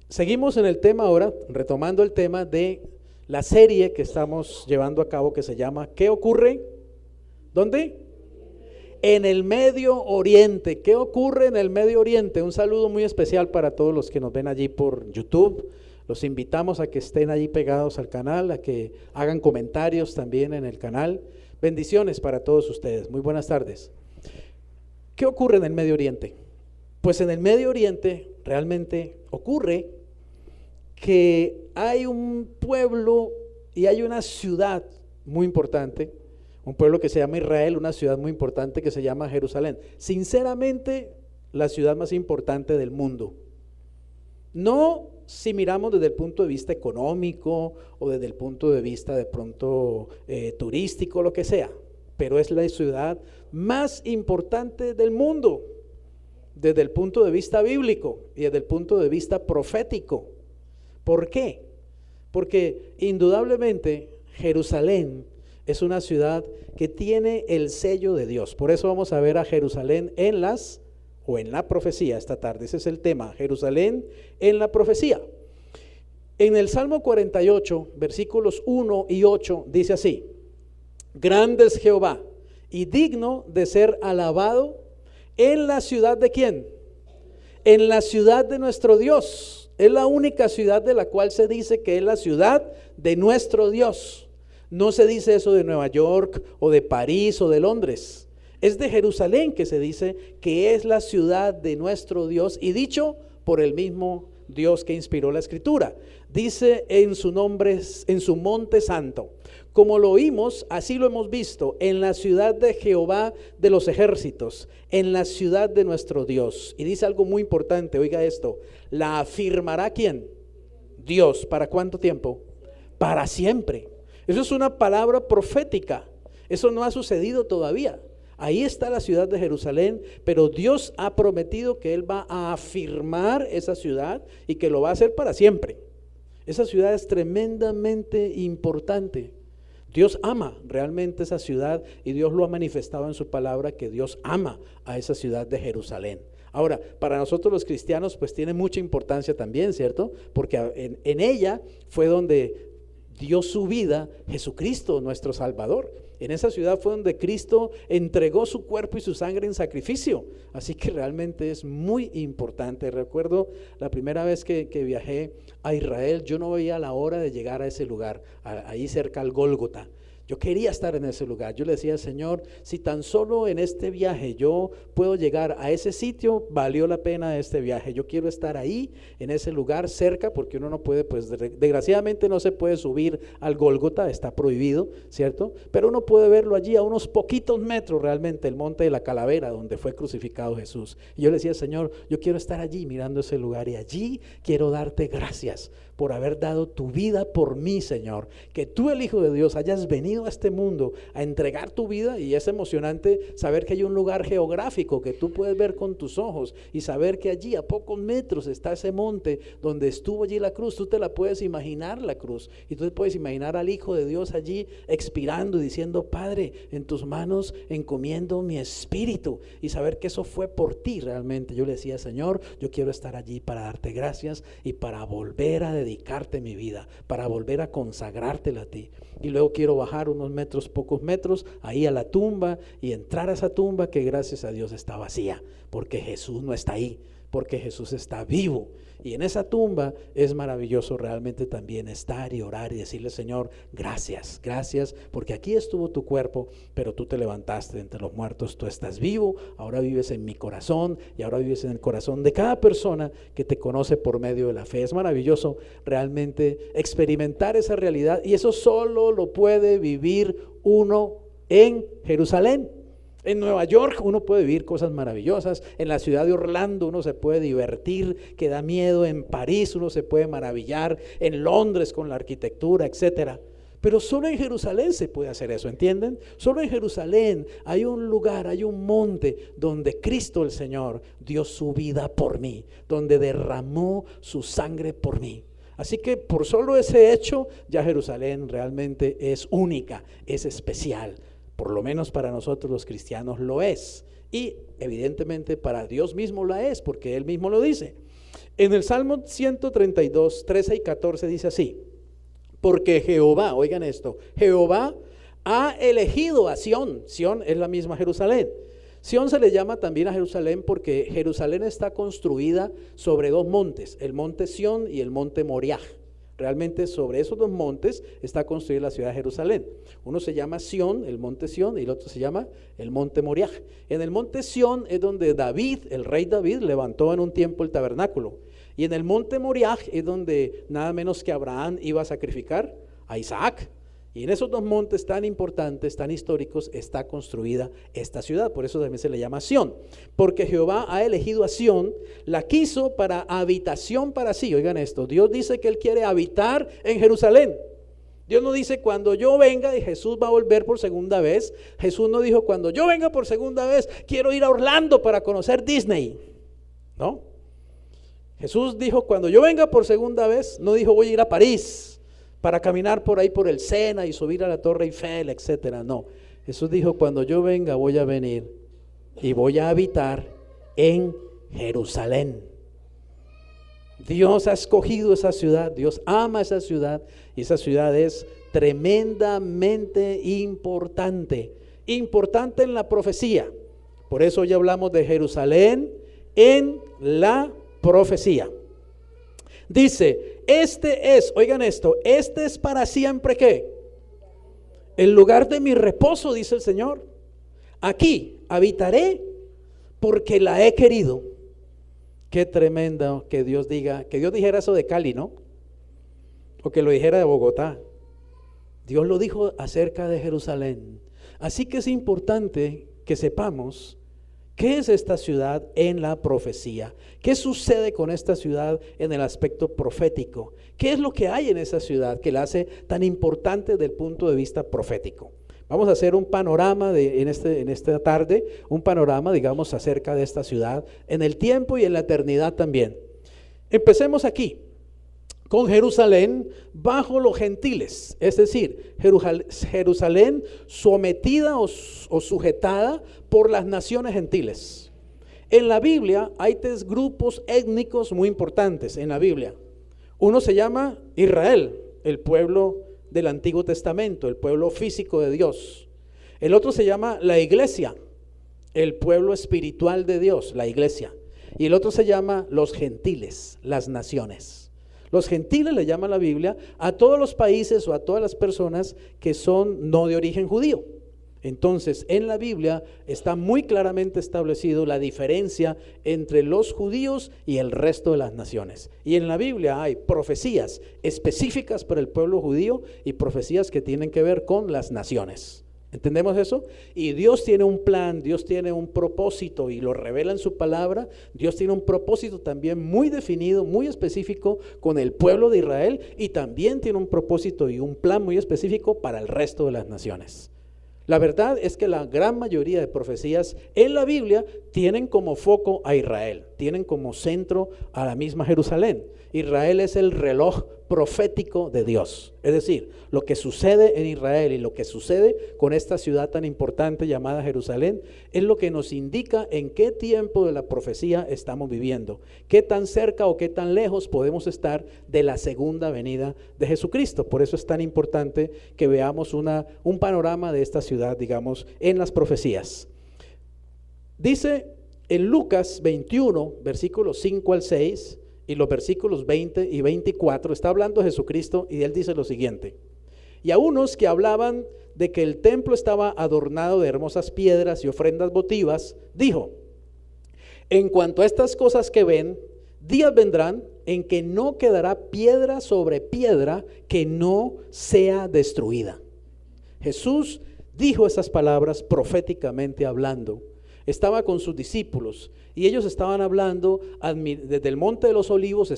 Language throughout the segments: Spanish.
Seguimos en el tema ahora, retomando el tema de la serie que estamos llevando a cabo que se llama ¿Qué ocurre? ¿Dónde? En el Medio Oriente. ¿Qué ocurre en el Medio Oriente? Un saludo muy especial para todos los que nos ven allí por YouTube. Los invitamos a que estén allí pegados al canal, a que hagan comentarios también en el canal. Bendiciones para todos ustedes. Muy buenas tardes. ¿Qué ocurre en el Medio Oriente? Pues en el Medio Oriente realmente ocurre que hay un pueblo y hay una ciudad muy importante, un pueblo que se llama Israel, una ciudad muy importante que se llama Jerusalén. Sinceramente, la ciudad más importante del mundo. No si miramos desde el punto de vista económico o desde el punto de vista de pronto turístico, lo que sea, pero es la ciudad más importante del mundo desde el punto de vista bíblico y desde el punto de vista profético. ¿Por qué? Porque indudablemente Jerusalén es una ciudad que tiene el sello de Dios. Por eso vamos a ver a Jerusalén en la profecía esta tarde. Ese es el tema, Jerusalén en la profecía. En el Salmo 48, versículos 1 y 8, dice así: grande es Jehová y digno de ser alabado en la ciudad de ¿quién? En la ciudad de nuestro Dios. Es la única ciudad de la cual se dice que es la ciudad de nuestro Dios. No se dice eso de Nueva York o de París o de Londres. Es de Jerusalén que se dice que es la ciudad de nuestro Dios, y dicho por el mismo Dios que inspiró la escritura. Dice en su nombre, en su monte santo. Como lo oímos, así lo hemos visto, en la ciudad de Jehová de los ejércitos, en la ciudad de nuestro Dios. Y dice algo muy importante, oiga esto: la afirmará ¿quién? Dios. ¿Para cuánto tiempo? Para siempre. Eso es una palabra profética. Eso no ha sucedido todavía. Ahí está la ciudad de Jerusalén, pero Dios ha prometido que Él va a afirmar esa ciudad y que lo va a hacer para siempre. Esa ciudad es tremendamente importante. Dios ama realmente esa ciudad y Dios lo ha manifestado en su palabra, que Dios ama a esa ciudad de Jerusalén. Ahora, para nosotros los cristianos pues tiene mucha importancia también, ¿cierto? Porque en ella fue donde dio su vida Jesucristo, nuestro Salvador. En esa ciudad fue donde Cristo entregó su cuerpo y su sangre en sacrificio. Así que realmente es muy importante. Recuerdo la primera vez que viajé a Israel, yo no veía la hora de llegar a ese lugar, ahí cerca al Gólgota. Yo quería estar en ese lugar. Yo le decía: Señor, si tan solo en este viaje yo puedo llegar a ese sitio, valió la pena este viaje. Yo quiero estar ahí, en ese lugar cerca, porque uno no puede, pues desgraciadamente no se puede subir al Gólgota, está prohibido, ¿cierto? Pero uno puede verlo allí a unos poquitos metros realmente, el monte de la Calavera, donde fue crucificado Jesús. Y yo le decía: Señor, yo quiero estar allí mirando ese lugar, y allí quiero darte gracias por haber dado tu vida por mí, Señor. Que tú, el Hijo de Dios, hayas venido a este mundo a entregar tu vida, y es emocionante saber que hay un lugar geográfico que tú puedes ver con tus ojos y saber que allí a pocos metros está ese monte donde estuvo allí la cruz. Tú te la puedes imaginar, la cruz, y tú te puedes imaginar al Hijo de Dios allí expirando y diciendo: Padre, en tus manos encomiendo mi espíritu, y saber que eso fue por ti realmente. Yo le decía: Señor, yo quiero estar allí para darte gracias y para volver a dedicarte mi vida, para volver a consagrártela a ti. Y luego quiero bajar unos metros, pocos metros, ahí a la tumba, y entrar a esa tumba que gracias a Dios está vacía, porque Jesús no está ahí, porque Jesús está vivo. Y en esa tumba es maravilloso realmente también estar y orar y decirle: Señor, gracias, gracias, porque aquí estuvo tu cuerpo, pero tú te levantaste de entre los muertos, tú estás vivo, ahora vives en mi corazón, y ahora vives en el corazón de cada persona que te conoce por medio de la fe. Es maravilloso realmente experimentar esa realidad, y eso solo lo puede vivir uno en Jerusalén. En Nueva York uno puede vivir cosas maravillosas, en la ciudad de Orlando uno se puede divertir, que da miedo, en París uno se puede maravillar, en Londres con la arquitectura, etcétera. Pero solo en Jerusalén se puede hacer eso, ¿entienden? Solo en Jerusalén hay un lugar, hay un monte donde Cristo el Señor dio su vida por mí, donde derramó su sangre por mí. Así que por solo ese hecho ya Jerusalén realmente es única, es especial. Por lo menos para nosotros los cristianos lo es, y evidentemente para Dios mismo lo es, porque Él mismo lo dice. En el Salmo 132, 13 y 14 dice así: porque Jehová, oigan esto, Jehová ha elegido a Sión. Sión es la misma Jerusalén. Sión se le llama también a Jerusalén porque Jerusalén está construida sobre dos montes, el monte Sión y el monte Moriah. Realmente sobre esos dos montes está construida la ciudad de Jerusalén. Uno se llama Sión, el monte Sión, y el otro se llama el monte Moriah. En el monte Sión es donde David, el rey David, levantó en un tiempo el tabernáculo. Y en el monte Moriah es donde nada menos que Abraham iba a sacrificar a Isaac. Y en esos dos montes tan importantes, tan históricos, está construida esta ciudad. Por eso también se le llama Sión. Porque Jehová ha elegido a Sión, la quiso para habitación para sí. Oigan esto, Dios dice que Él quiere habitar en Jerusalén. Dios no dice cuando yo venga y Jesús va a volver por segunda vez. Jesús no dijo cuando yo venga por segunda vez quiero ir a Orlando para conocer Disney. No. Jesús dijo cuando yo venga por segunda vez, no dijo voy a ir a París para caminar por ahí por el Sena y subir a la Torre Eiffel, etcétera. No, Jesús dijo cuando yo venga voy a venir y voy a habitar en Jerusalén. Dios ha escogido esa ciudad, Dios ama esa ciudad y esa ciudad es tremendamente importante, importante en la profecía. Por eso ya hablamos de Jerusalén en la profecía. Dice, este es, oigan esto, este es para siempre ¿qué? El lugar de mi reposo, dice el Señor. Aquí habitaré porque la he querido. Qué tremendo que Dios diga, que Dios dijera eso de Cali, ¿no? O que lo dijera de Bogotá. Dios lo dijo acerca de Jerusalén. Así que es importante que sepamos ¿qué es esta ciudad en la profecía? ¿Qué sucede con esta ciudad en el aspecto profético? ¿Qué es lo que hay en esa ciudad que la hace tan importante desde el punto de vista profético? Vamos a hacer un panorama en esta tarde, un panorama, digamos, acerca de esta ciudad en el tiempo y en la eternidad también. Empecemos aquí, con Jerusalén bajo los gentiles, es decir, Jerusalén sometida o sujetada por las naciones gentiles. En la Biblia hay tres grupos étnicos muy importantes en la Biblia. Uno se llama Israel, el pueblo del Antiguo Testamento, el pueblo físico de Dios. El otro se llama la iglesia, el pueblo espiritual de Dios, la iglesia. Y el otro se llama los gentiles, las naciones. Los gentiles le llama la Biblia a todos los países o a todas las personas que son no de origen judío. Entonces, en la Biblia está muy claramente establecido la diferencia entre los judíos y el resto de las naciones. Y en la Biblia hay profecías específicas para el pueblo judío y profecías que tienen que ver con las naciones. ¿Entendemos eso? Y Dios tiene un plan, Dios tiene un propósito y lo revela en su palabra. Dios tiene un propósito también muy definido, muy específico con el pueblo de Israel y también tiene un propósito y un plan muy específico para el resto de las naciones. La verdad es que la gran mayoría de profecías en la Biblia tienen como foco a Israel, tienen como centro a la misma Jerusalén. Israel es el reloj profético de Dios, es decir, lo que sucede en Israel y lo que sucede con esta ciudad tan importante llamada Jerusalén es lo que nos indica en qué tiempo de la profecía estamos viviendo, qué tan cerca o qué tan lejos podemos estar de la segunda venida de Jesucristo. Por eso es tan importante que veamos un panorama de esta ciudad, digamos, en las profecías. Dice en Lucas 21, versículos 5 al 6, y los versículos 20 y 24, está hablando Jesucristo y él dice lo siguiente: y a unos que hablaban de que el templo estaba adornado de hermosas piedras y ofrendas votivas, dijo: en cuanto a estas cosas que ven, días vendrán en que no quedará piedra sobre piedra que no sea destruida. Jesús dijo esas palabras proféticamente hablando. Estaba con sus discípulos y ellos estaban hablando desde el Monte de los Olivos,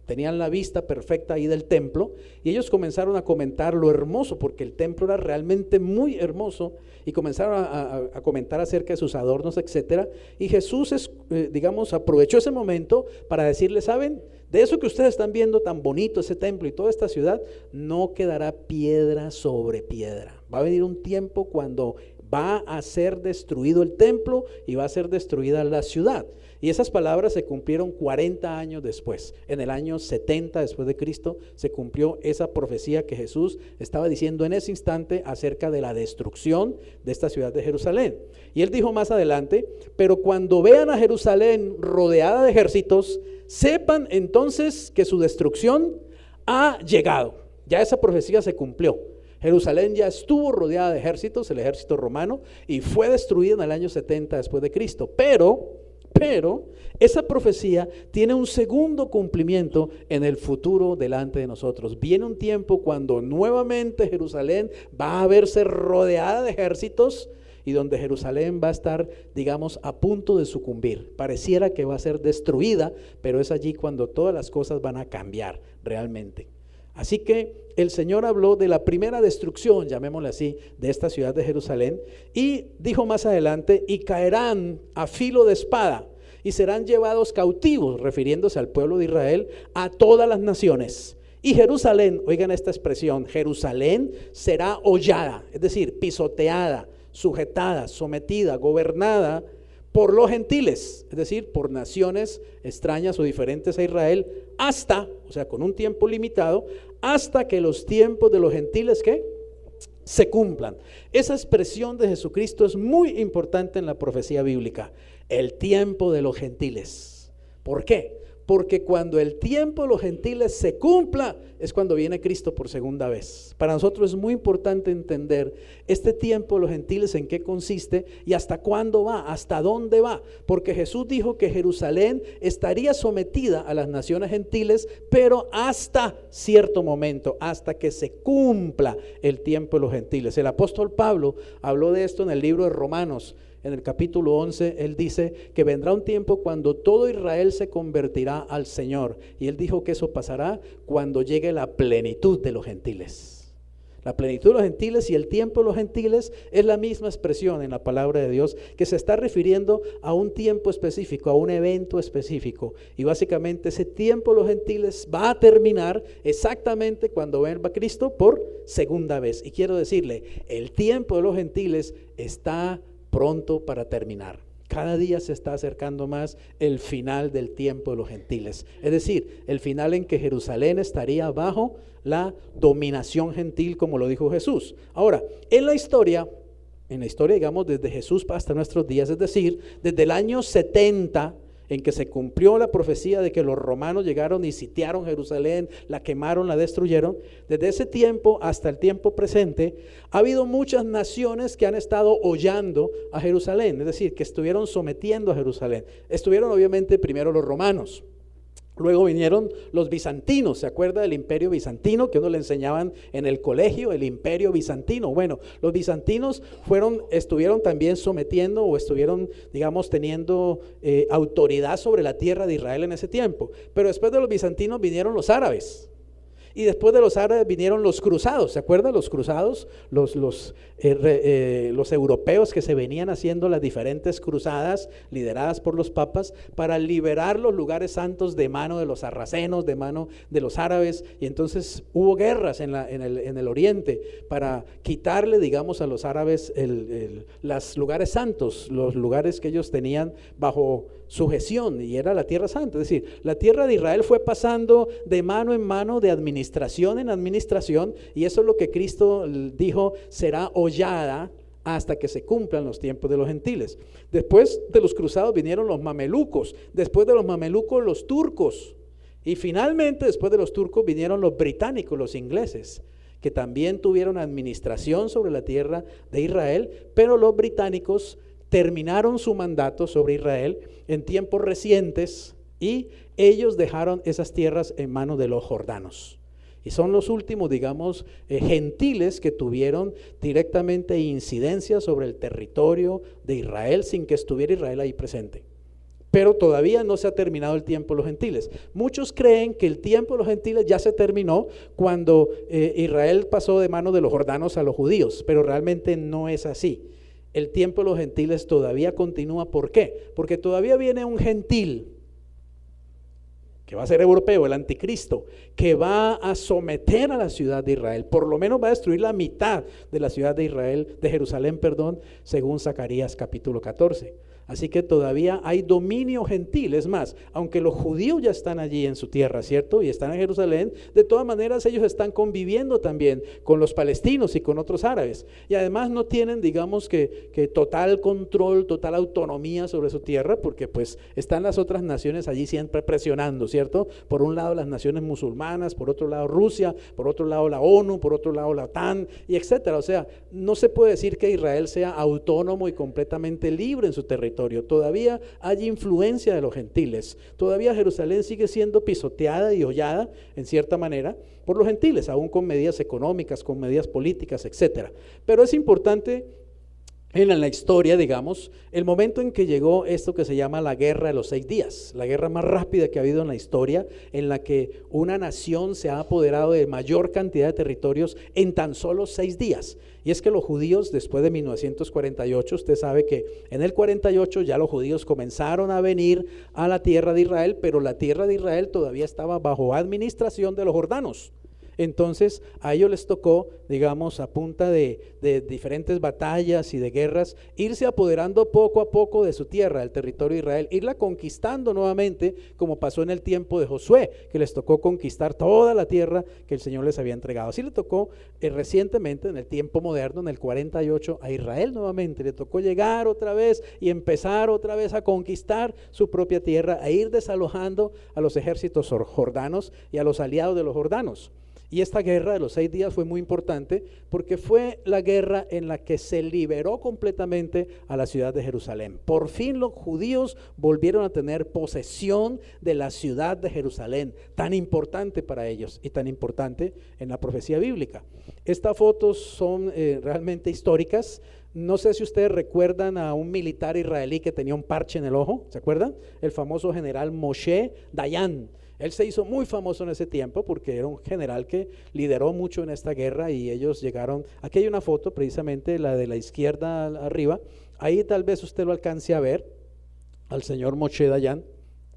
tenían la vista perfecta ahí del templo y ellos comenzaron a comentar lo hermoso, porque el templo era realmente muy hermoso, y comenzaron a comentar acerca de sus adornos, etcétera. Y Jesús, aprovechó ese momento para decirles: ¿saben? De eso que ustedes están viendo tan bonito, ese templo y toda esta ciudad, no quedará piedra sobre piedra. Va a venir un tiempo cuando va a ser destruido el templo y va a ser destruida la ciudad. Y esas palabras se cumplieron 40 años después. En el año 70 después de Cristo se cumplió esa profecía que Jesús estaba diciendo en ese instante acerca de la destrucción de esta ciudad de Jerusalén. Y él dijo más adelante: pero cuando vean a Jerusalén rodeada de ejércitos, sepan entonces que su destrucción ha llegado. Ya esa profecía se cumplió. Jerusalén ya estuvo rodeada de ejércitos, el ejército romano, y fue destruida en el año 70 después de Cristo. Pero esa profecía tiene un segundo cumplimiento en el futuro delante de nosotros. Viene un tiempo cuando nuevamente Jerusalén va a verse rodeada de ejércitos y donde Jerusalén va a estar, digamos, a punto de sucumbir. Pareciera que va a ser destruida, pero es allí cuando todas las cosas van a cambiar realmente. Así que el Señor habló de la primera destrucción, llamémosle así, de esta ciudad de Jerusalén, y dijo más adelante: y caerán a filo de espada y serán llevados cautivos, refiriéndose al pueblo de Israel, a todas las naciones. Y Jerusalén, oigan esta expresión, Jerusalén será hollada, es decir, pisoteada, sujetada, sometida, gobernada por los gentiles, es decir, por naciones extrañas o diferentes a Israel, hasta, o sea, con un tiempo limitado, hasta que los tiempos de los gentiles, ¿qué?, se cumplan. Esa expresión de Jesucristo es muy importante en la profecía bíblica, el tiempo de los gentiles. ¿Por qué? Porque cuando el tiempo de los gentiles se cumpla, es cuando viene Cristo por segunda vez. Para nosotros es muy importante entender este tiempo de los gentiles, en qué consiste y hasta cuándo va, hasta dónde va. Porque Jesús dijo que Jerusalén estaría sometida a las naciones gentiles, pero hasta cierto momento, hasta que se cumpla el tiempo de los gentiles. El apóstol Pablo habló de esto en el libro de Romanos. En el capítulo 11, él dice que vendrá un tiempo cuando todo Israel se convertirá al Señor. Y él dijo que eso pasará cuando llegue la plenitud de los gentiles. La plenitud de los gentiles y el tiempo de los gentiles es la misma expresión en la palabra de Dios, que se está refiriendo a un tiempo específico, a un evento específico. Y básicamente ese tiempo de los gentiles va a terminar exactamente cuando venga Cristo por segunda vez. Y quiero decirle, el tiempo de los gentiles está pronto para terminar. Cada día se está acercando más el final del tiempo de los gentiles, es decir, el final en que Jerusalén estaría bajo la dominación gentil, como lo dijo Jesús. Ahora, en la historia, digamos, desde Jesús hasta nuestros días, es decir, desde el año 70, en que se cumplió la profecía de que los romanos llegaron y sitiaron Jerusalén, la quemaron, la destruyeron. Desde ese tiempo hasta el tiempo presente ha habido muchas naciones que han estado hollando a Jerusalén, es decir, que estuvieron sometiendo a Jerusalén. Estuvieron obviamente primero los romanos. Luego vinieron los bizantinos. ¿Se acuerda del imperio bizantino que uno le enseñaban en el colegio? El imperio bizantino. Bueno, los bizantinos estuvieron también sometiendo o estuvieron, digamos, teniendo autoridad sobre la tierra de Israel en ese tiempo. Pero después de los bizantinos vinieron los árabes. Y después de los árabes vinieron los cruzados. ¿Se acuerdan los cruzados? Los europeos que se venían haciendo las diferentes cruzadas lideradas por los papas para liberar los lugares santos de mano de los sarracenos, de mano de los árabes. Y entonces hubo guerras en el oriente para quitarle, digamos, a los árabes los lugares santos, los lugares que ellos tenían bajo sujeción, y era la tierra santa. Es decir, la tierra de Israel fue pasando de mano en mano, de administración en administración, y eso es lo que Cristo dijo: será hollada hasta que se cumplan los tiempos de los gentiles. Después de los cruzados vinieron los mamelucos, después de los mamelucos los turcos, y finalmente después de los turcos vinieron los británicos, los ingleses, que también tuvieron administración sobre la tierra de Israel, pero los británicos terminaron su mandato sobre Israel en tiempos recientes y ellos dejaron esas tierras en manos de los jordanos. Y son los últimos, digamos, gentiles que tuvieron directamente incidencia sobre el territorio de Israel sin que estuviera Israel ahí presente. Pero todavía no se ha terminado el tiempo de los gentiles. Muchos creen que el tiempo de los gentiles ya se terminó cuando Israel pasó de manos de los jordanos a los judíos, pero realmente no es así. El tiempo de los gentiles todavía continúa. ¿Por qué? Porque todavía viene un gentil que va a ser europeo, el anticristo, que va a someter a la ciudad de Israel, por lo menos va a destruir la mitad de la ciudad de Israel, de Jerusalén, perdón, según Zacarías capítulo 14. Así que todavía hay dominio gentil. Es más, aunque los judíos ya están allí en su tierra, ¿cierto? Y están en Jerusalén, de todas maneras ellos están conviviendo también con los palestinos y con otros árabes. Y además no tienen, digamos que total control, total autonomía sobre su tierra, porque pues están las otras naciones allí siempre presionando, ¿cierto? Por un lado las naciones musulmanas, por otro lado Rusia, por otro lado la ONU, por otro lado la OTAN, y etcétera. O sea, no se puede decir que Israel sea autónomo y completamente libre en su territorio. Todavía hay influencia de los gentiles. Todavía Jerusalén sigue siendo pisoteada y hollada en cierta manera por los gentiles, aún con medidas económicas, con medidas políticas, etcétera. Pero es importante en la historia, digamos, el momento en que llegó esto que se llama la guerra de los 6 días, la guerra más rápida que ha habido en la historia, en la que una nación se ha apoderado de mayor cantidad de territorios en tan solo 6 días. Y es que los judíos, después de 1948, usted sabe que en el 48 ya los judíos comenzaron a venir a la tierra de Israel, pero la tierra de Israel todavía estaba bajo administración de los jordanos. Entonces a ellos les tocó, digamos, a punta de diferentes batallas y de guerras, irse apoderando poco a poco de su tierra, del territorio de Israel, irla conquistando nuevamente, como pasó en el tiempo de Josué, que les tocó conquistar toda la tierra que el Señor les había entregado. Así le tocó recientemente, en el tiempo moderno, en el 48, a Israel nuevamente, le tocó llegar otra vez y empezar otra vez a conquistar su propia tierra, a ir desalojando a los ejércitos jordanos y a los aliados de los jordanos. Y esta guerra de los 6 días fue muy importante porque fue la guerra en la que se liberó completamente a la ciudad de Jerusalén. Por fin los judíos volvieron a tener posesión de la ciudad de Jerusalén, tan importante para ellos y tan importante en la profecía bíblica. Estas fotos son realmente históricas. No sé si ustedes recuerdan a un militar israelí que tenía un parche en el ojo, ¿se acuerdan? El famoso general Moshe Dayan. Él se hizo muy famoso en ese tiempo porque era un general que lideró mucho en esta guerra y ellos llegaron, aquí hay una foto precisamente, la de la izquierda arriba, ahí tal vez usted lo alcance a ver, al señor Moshe Dayan.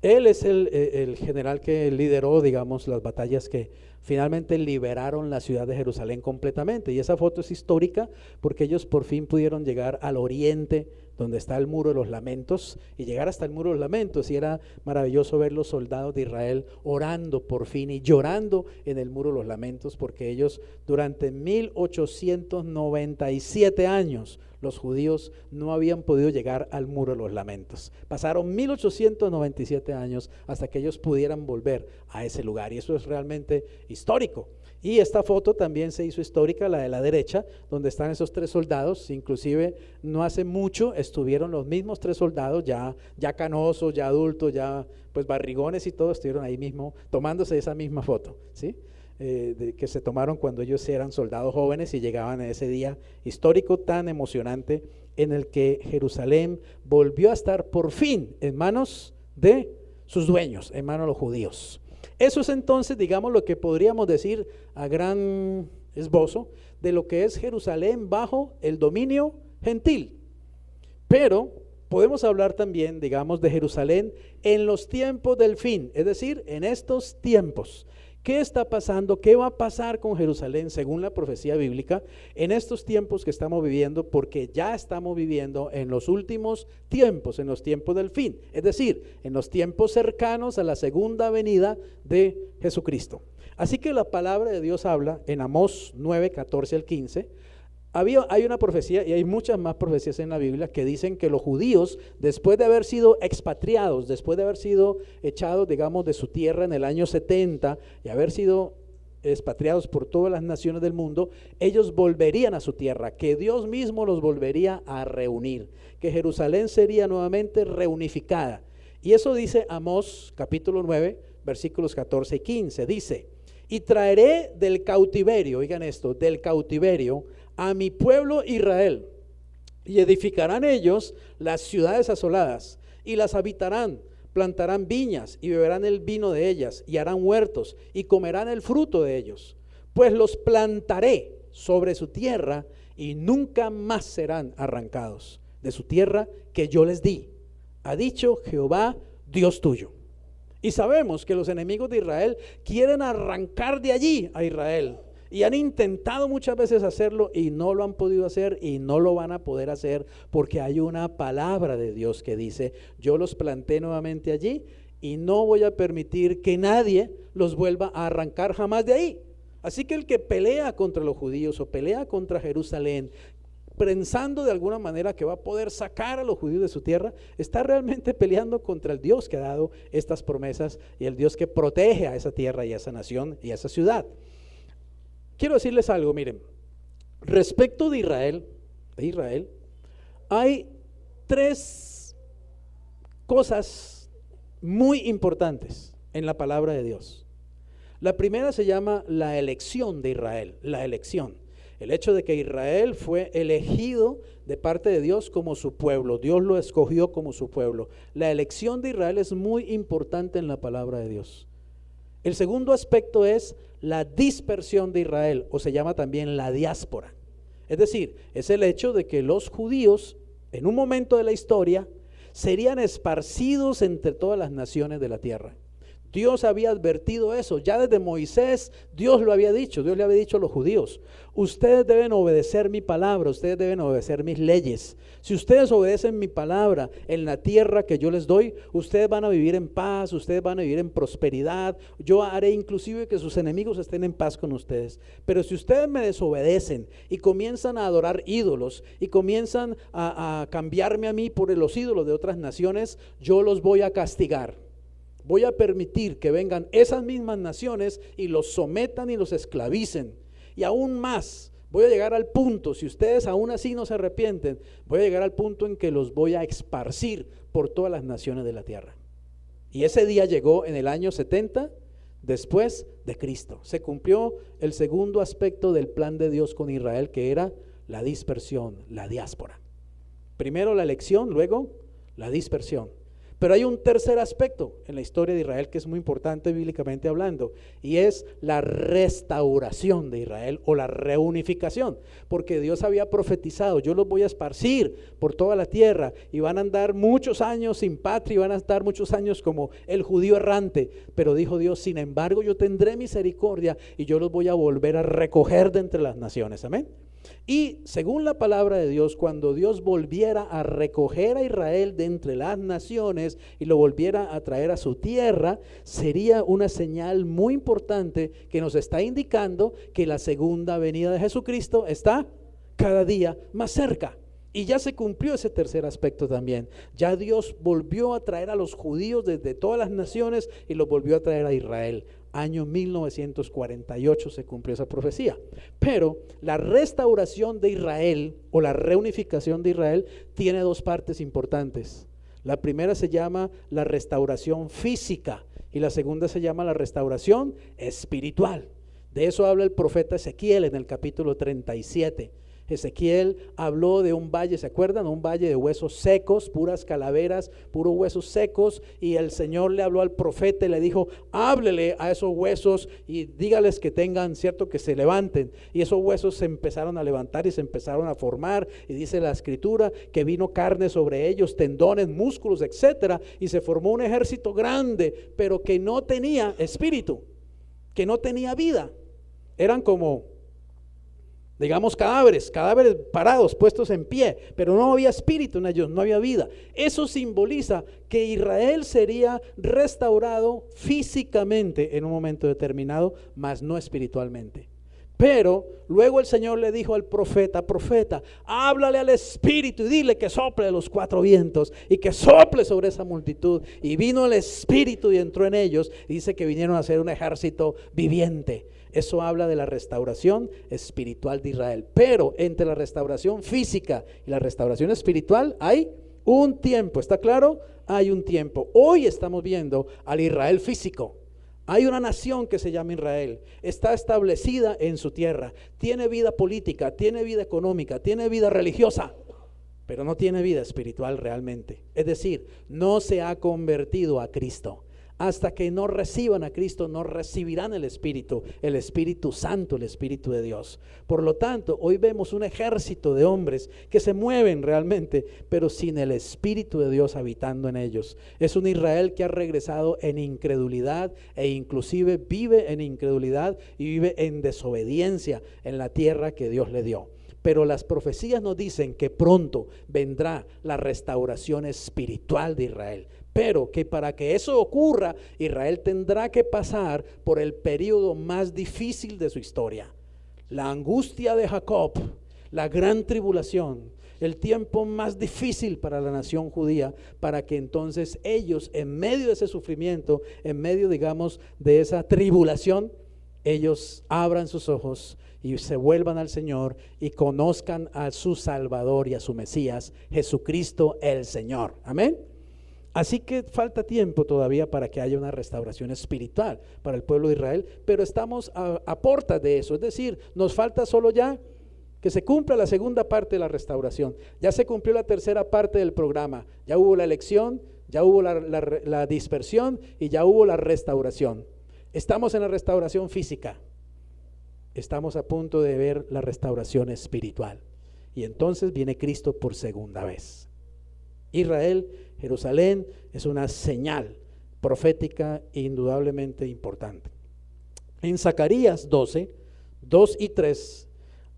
Él es el general que lideró, digamos, las batallas que finalmente liberaron la ciudad de Jerusalén completamente. Y esa foto es histórica porque ellos por fin pudieron llegar al oriente, donde está el Muro de los Lamentos, y llegar hasta el Muro de los Lamentos. Y era maravilloso ver los soldados de Israel orando por fin y llorando en el Muro de los Lamentos, porque ellos durante 1897 años los judíos no habían podido llegar al Muro de los Lamentos. Pasaron 1897 años hasta que ellos pudieran volver a ese lugar, y eso es realmente histórico. Y esta foto también se hizo histórica, la de la derecha, donde están esos 3 soldados. Inclusive no hace mucho estuvieron los mismos 3 soldados, ya canosos, ya adultos, ya pues barrigones y todo, estuvieron ahí mismo tomándose esa misma foto, ¿sí? Que se tomaron cuando ellos eran soldados jóvenes y llegaban a ese día histórico tan emocionante en el que Jerusalén volvió a estar por fin en manos de sus dueños, en manos de los judíos. Eso es entonces, digamos, lo que podríamos decir a gran esbozo de lo que es Jerusalén bajo el dominio gentil. Pero podemos hablar también, digamos, de Jerusalén en los tiempos del fin, es decir, en estos tiempos. ¿Qué está pasando? ¿Qué va a pasar con Jerusalén según la profecía bíblica en estos tiempos que estamos viviendo? Porque ya estamos viviendo en los últimos tiempos, en los tiempos del fin, es decir, en los tiempos cercanos a la segunda venida de Jesucristo. Así que la palabra de Dios habla en Amós 9, 14 al 15. Hay una profecía, y hay muchas más profecías en la Biblia, que dicen que los judíos, después de haber sido expatriados, después de haber sido echados, digamos, de su tierra en el año 70 y haber sido expatriados por todas las naciones del mundo, ellos volverían a su tierra, que Dios mismo los volvería a reunir, que Jerusalén sería nuevamente reunificada. Y eso dice Amós capítulo 9, versículos 14 y 15, dice: y traeré del cautiverio, oigan esto, del cautiverio a mi pueblo Israel, y edificarán ellos las ciudades asoladas, y las habitarán, plantarán viñas, y beberán el vino de ellas, y harán huertos, y comerán el fruto de ellos, pues los plantaré sobre su tierra, y nunca más serán arrancados de su tierra que yo les di, ha dicho Jehová Dios tuyo. Y sabemos que los enemigos de Israel quieren arrancar de allí a Israel, Y han intentado muchas veces hacerlo y no lo han podido hacer y no lo van a poder hacer, porque hay una palabra de Dios que dice: yo los planté nuevamente allí y no voy a permitir que nadie los vuelva a arrancar jamás de ahí. Así que el que pelea contra los judíos o pelea contra Jerusalén, pensando de alguna manera que va a poder sacar a los judíos de su tierra, está realmente peleando contra el Dios que ha dado estas promesas y el Dios que protege a esa tierra y a esa nación y a esa ciudad. Quiero decirles algo, miren, respecto de Israel, hay tres cosas muy importantes en la palabra de Dios. La primera se llama la elección de Israel, la elección. El hecho de que Israel fue elegido de parte de Dios como su pueblo, Dios lo escogió como su pueblo. La elección de Israel es muy importante en la palabra de Dios. El segundo aspecto es la dispersión de Israel, o se llama también la diáspora. Es decir, es el hecho de que los judíos en un momento de la historia serían esparcidos entre todas las naciones de la tierra. Dios había advertido eso, ya desde Moisés Dios lo había dicho. Dios le había dicho a los judíos: ustedes deben obedecer mi palabra, ustedes deben obedecer mis leyes. Si ustedes obedecen mi palabra en la tierra que yo les doy, ustedes van a vivir en paz, ustedes van a vivir en prosperidad. Yo haré inclusive que sus enemigos estén en paz con ustedes. Pero si ustedes me desobedecen y comienzan a adorar ídolos y comienzan a cambiarme a mí por los ídolos de otras naciones, yo los voy a castigar. Voy a permitir que vengan esas mismas naciones y los sometan y los esclavicen. Y aún más, voy a llegar al punto, si ustedes aún así no se arrepienten, voy a llegar al punto en que los voy a esparcir por todas las naciones de la tierra. Y ese día llegó en el año 70 después de Cristo. Se cumplió el segundo aspecto del plan de Dios con Israel, que era la dispersión, la diáspora. Primero la elección, luego la dispersión. Pero hay un tercer aspecto en la historia de Israel que es muy importante bíblicamente hablando, y es la restauración de Israel o la reunificación, porque Dios había profetizado: yo los voy a esparcir por toda la tierra y van a andar muchos años sin patria y van a estar muchos años como el judío errante. Pero dijo Dios: sin embargo yo tendré misericordia y yo los voy a volver a recoger de entre las naciones. Amén. Y según la palabra de Dios, cuando Dios volviera a recoger a Israel de entre las naciones y lo volviera a traer a su tierra, sería una señal muy importante que nos está indicando que la segunda venida de Jesucristo está cada día más cerca. Y ya se cumplió ese tercer aspecto también. Ya Dios volvió a traer a los judíos desde todas las naciones y los volvió a traer a Israel. Año 1948 se cumplió esa profecía. Pero la restauración de Israel o la reunificación de Israel tiene dos partes importantes. La primera se llama la restauración física y la segunda se llama la restauración espiritual. De eso habla el profeta Ezequiel en el capítulo 37. Ezequiel habló de un valle, ¿se acuerdan? Un valle de huesos secos, puras calaveras, puros huesos secos, y el Señor le habló al profeta y le dijo: háblele a esos huesos y dígales que tengan, cierto, que se levanten. Y esos huesos se empezaron a levantar y se empezaron a formar, y dice la escritura que vino carne sobre ellos, tendones, músculos, etcétera, y se formó un ejército grande, pero que no tenía espíritu, que no tenía vida. Eran como, digamos, cadáveres parados, puestos en pie, pero no había espíritu en ellos, no había vida. Eso simboliza que Israel sería restaurado físicamente en un momento determinado, mas no espiritualmente. Pero luego el Señor le dijo al profeta: háblale al espíritu y dile que sople los cuatro vientos y que sople sobre esa multitud. Y vino el espíritu y entró en ellos, y dice que vinieron a ser un ejército viviente. Eso habla de la restauración espiritual de Israel. Pero entre la restauración física y la restauración espiritual hay un tiempo, ¿está claro? Hay un tiempo. Hoy estamos viendo al Israel físico. Hay una nación que se llama Israel, está establecida en su tierra, tiene vida política, tiene vida económica, tiene vida religiosa, pero no tiene vida espiritual realmente. Es decir, no se ha convertido a Cristo. Hasta que no reciban a Cristo, no recibirán el Espíritu Santo, el Espíritu de Dios. Por lo tanto, hoy vemos un ejército de hombres que se mueven realmente, pero sin el Espíritu de Dios habitando en ellos. Es un Israel que ha regresado en incredulidad e inclusive vive en incredulidad y vive en desobediencia en la tierra que Dios le dio. Pero las profecías nos dicen que pronto vendrá la restauración espiritual de Israel. Pero que para que eso ocurra, Israel tendrá que pasar por el periodo más difícil de su historia. La angustia de Jacob, la gran tribulación, el tiempo más difícil para la nación judía, para que entonces ellos, en medio de ese sufrimiento, en medio, digamos, de esa tribulación, ellos abran sus ojos y se vuelvan al Señor y conozcan a su Salvador y a su Mesías, Jesucristo el Señor. Amén. Así que falta tiempo todavía para que haya una restauración espiritual para el pueblo de Israel, pero estamos a portas de eso. Es decir, nos falta solo ya que se cumpla la segunda parte de la restauración. Ya se cumplió la tercera parte del programa. Ya hubo la elección, ya hubo la dispersión y ya hubo la restauración. Estamos en la restauración física. Estamos a punto de ver la restauración espiritual. Y entonces viene Cristo por segunda vez. Israel, Jerusalén, es una señal profética indudablemente importante. En Zacarías 12, 2 y 3,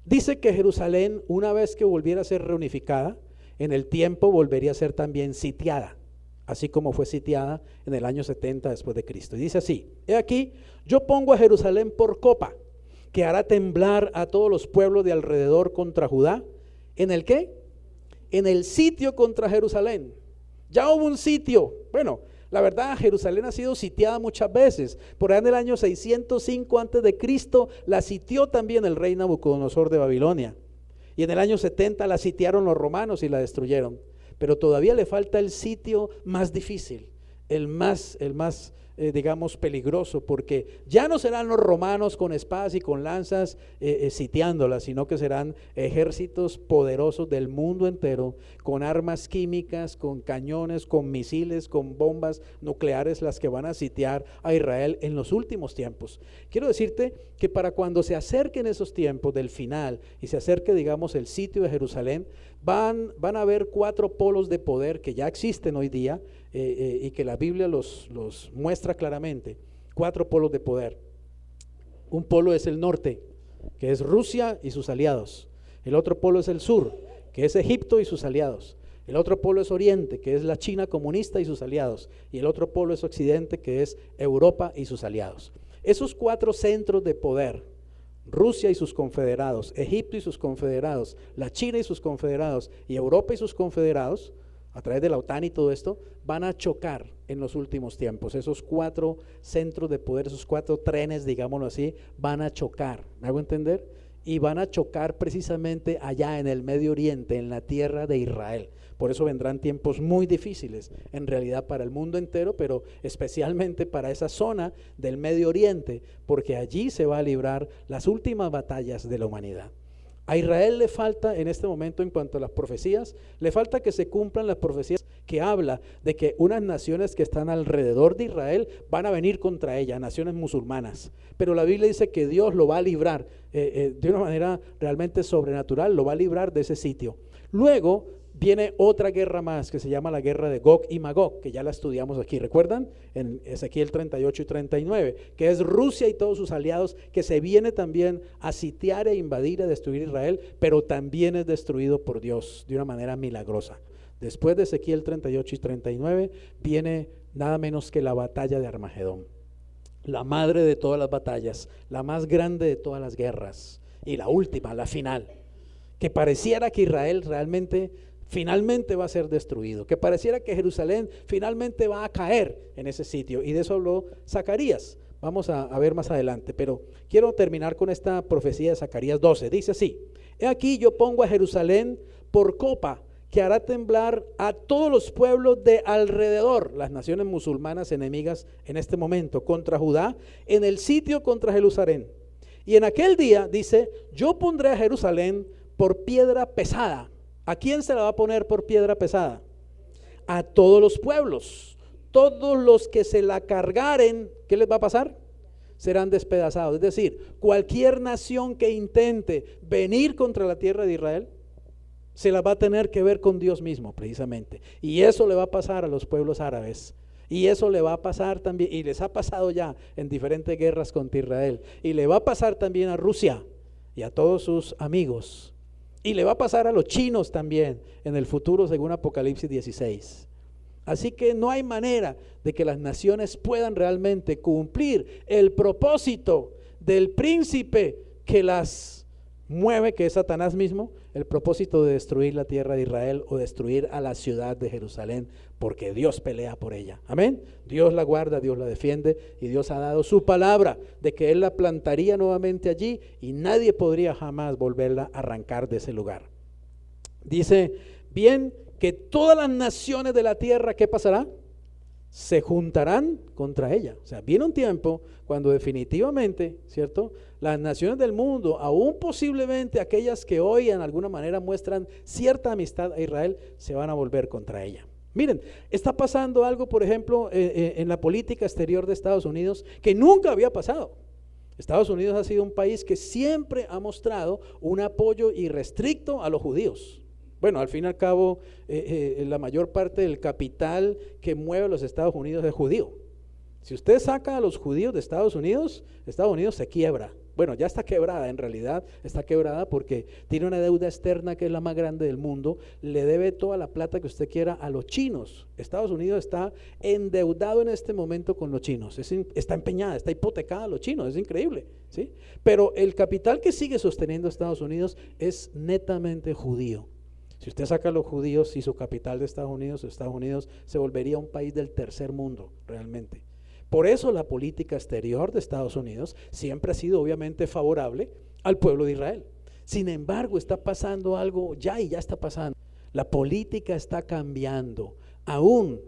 dice que Jerusalén, una vez que volviera a ser reunificada, en el tiempo volvería a ser también sitiada, así como fue sitiada en el año 70 después de Cristo. Y dice así: he aquí, yo pongo a Jerusalén por copa, que hará temblar a todos los pueblos de alrededor contra Judá. ¿En el qué? En el sitio contra Jerusalén. Ya hubo un sitio. Bueno, la verdad, Jerusalén ha sido sitiada muchas veces. Por allá en el año 605 antes de Cristo la sitió también el rey Nabucodonosor de Babilonia. Y en el año 70 la sitiaron los romanos y la destruyeron. Pero todavía le falta el sitio más difícil, el más digamos peligroso, porque ya no serán los romanos con espadas y con lanzas sitiándolas, sino que serán ejércitos poderosos del mundo entero, con armas químicas, con cañones, con misiles, con bombas nucleares, las que van a sitiar a Israel en los últimos tiempos. Quiero decirte que para cuando se acerquen esos tiempos del final y se acerque, digamos, el sitio de Jerusalén, van a haber 4 polos de poder que ya existen hoy día, y que la Biblia los muestra claramente. 4 polos de poder. Un polo es el norte, que es Rusia y sus aliados. El otro polo es el sur, que es Egipto y sus aliados. El otro polo es Oriente, que es la China comunista y sus aliados. Y el otro polo es Occidente, que es Europa y sus aliados. Esos 4 centros de poder, Rusia y sus confederados, Egipto y sus confederados, la China y sus confederados, y Europa y sus confederados, a través de la OTAN y todo esto, van a chocar en los últimos tiempos. Esos 4 centros de poder, esos 4 trenes, digámoslo así, van a chocar. ¿Me hago entender? Y van a chocar precisamente allá en el Medio Oriente, en la tierra de Israel. Por eso vendrán tiempos muy difíciles, en realidad para el mundo entero, pero especialmente para esa zona del Medio Oriente, porque allí se va a librar las últimas batallas de la humanidad. A Israel le falta en este momento, en cuanto a las profecías, le falta que se cumplan las profecías que habla de que unas naciones que están alrededor de Israel van a venir contra ella, naciones musulmanas. Pero la Biblia dice que Dios lo va a librar de una manera realmente sobrenatural, lo va a librar de ese sitio. Luego viene otra guerra más que se llama la guerra de Gog y Magog, que ya la estudiamos aquí, ¿recuerdan? En Ezequiel 38 y 39, que es Rusia y todos sus aliados, que se viene también a sitiar e invadir, a destruir Israel, pero también es destruido por Dios de una manera milagrosa. Después de Ezequiel 38 y 39 viene nada menos que la batalla de Armagedón, la madre de todas las batallas, la más grande de todas las guerras, y la última, la final, que pareciera que Israel realmente finalmente va a ser destruido, que pareciera que Jerusalén finalmente va a caer en ese sitio, y de eso habló Zacarías. Vamos a ver más adelante, pero quiero terminar con esta profecía de Zacarías 12. Dice así: he aquí yo pongo a Jerusalén por copa, que hará temblar a todos los pueblos de alrededor, las naciones musulmanas enemigas en este momento, contra Judá, en el sitio contra Jerusalén. Y en aquel día, dice, yo pondré a Jerusalén por piedra pesada. ¿A quién se la va a poner por piedra pesada? A todos los pueblos. todos los que se la cargaren, ¿qué les va a pasar? Serán despedazados. Es decir, cualquier nación que intente venir contra la tierra de Israel, se la va a tener que ver con Dios mismo, precisamente. Y eso le va a pasar a los pueblos árabes. Y eso le va a pasar también, y les ha pasado ya en diferentes guerras contra Israel. Y le va a pasar también a Rusia y a todos sus amigos. Y le va a pasar a los chinos también en el futuro, según Apocalipsis 16. Así que no hay manera de que las naciones puedan realmente cumplir el propósito del príncipe que las mueve, que es Satanás mismo, el propósito de destruir la tierra de Israel o destruir a la ciudad de Jerusalén, porque Dios pelea por ella. Amén. Dios la guarda, Dios la defiende, y Dios ha dado su palabra de que Él la plantaría nuevamente allí y nadie podría jamás volverla a arrancar de ese lugar. Dice bien que todas las naciones de la tierra, ¿qué pasará? Se juntarán contra ella. O sea, viene un tiempo cuando definitivamente, ¿cierto?, las naciones del mundo, aún posiblemente aquellas que hoy en alguna manera muestran cierta amistad a Israel, se van a volver contra ella. Miren, está pasando algo, por ejemplo, en la política exterior de Estados Unidos que nunca había pasado. Estados Unidos ha sido un país que siempre ha mostrado un apoyo irrestricto a los judíos. Bueno, al fin y al cabo, la mayor parte del capital que mueve a los Estados Unidos es judío. Si usted saca a los judíos de Estados Unidos se quiebra. Bueno, ya está quebrada, en realidad está quebrada porque tiene una deuda externa que es la más grande del mundo, le debe toda la plata que usted quiera a los chinos. Estados Unidos está endeudado en este momento con los chinos, está empeñada, está hipotecada a los chinos, es increíble, ¿sí? Pero el capital que sigue sosteniendo a Estados Unidos es netamente judío. Si usted saca a los judíos y su capital de Estados Unidos se volvería un país del tercer mundo realmente. Por eso la política exterior de Estados Unidos siempre ha sido obviamente favorable al pueblo de Israel. Sin embargo, está pasando algo ya está pasando. La política está cambiando aún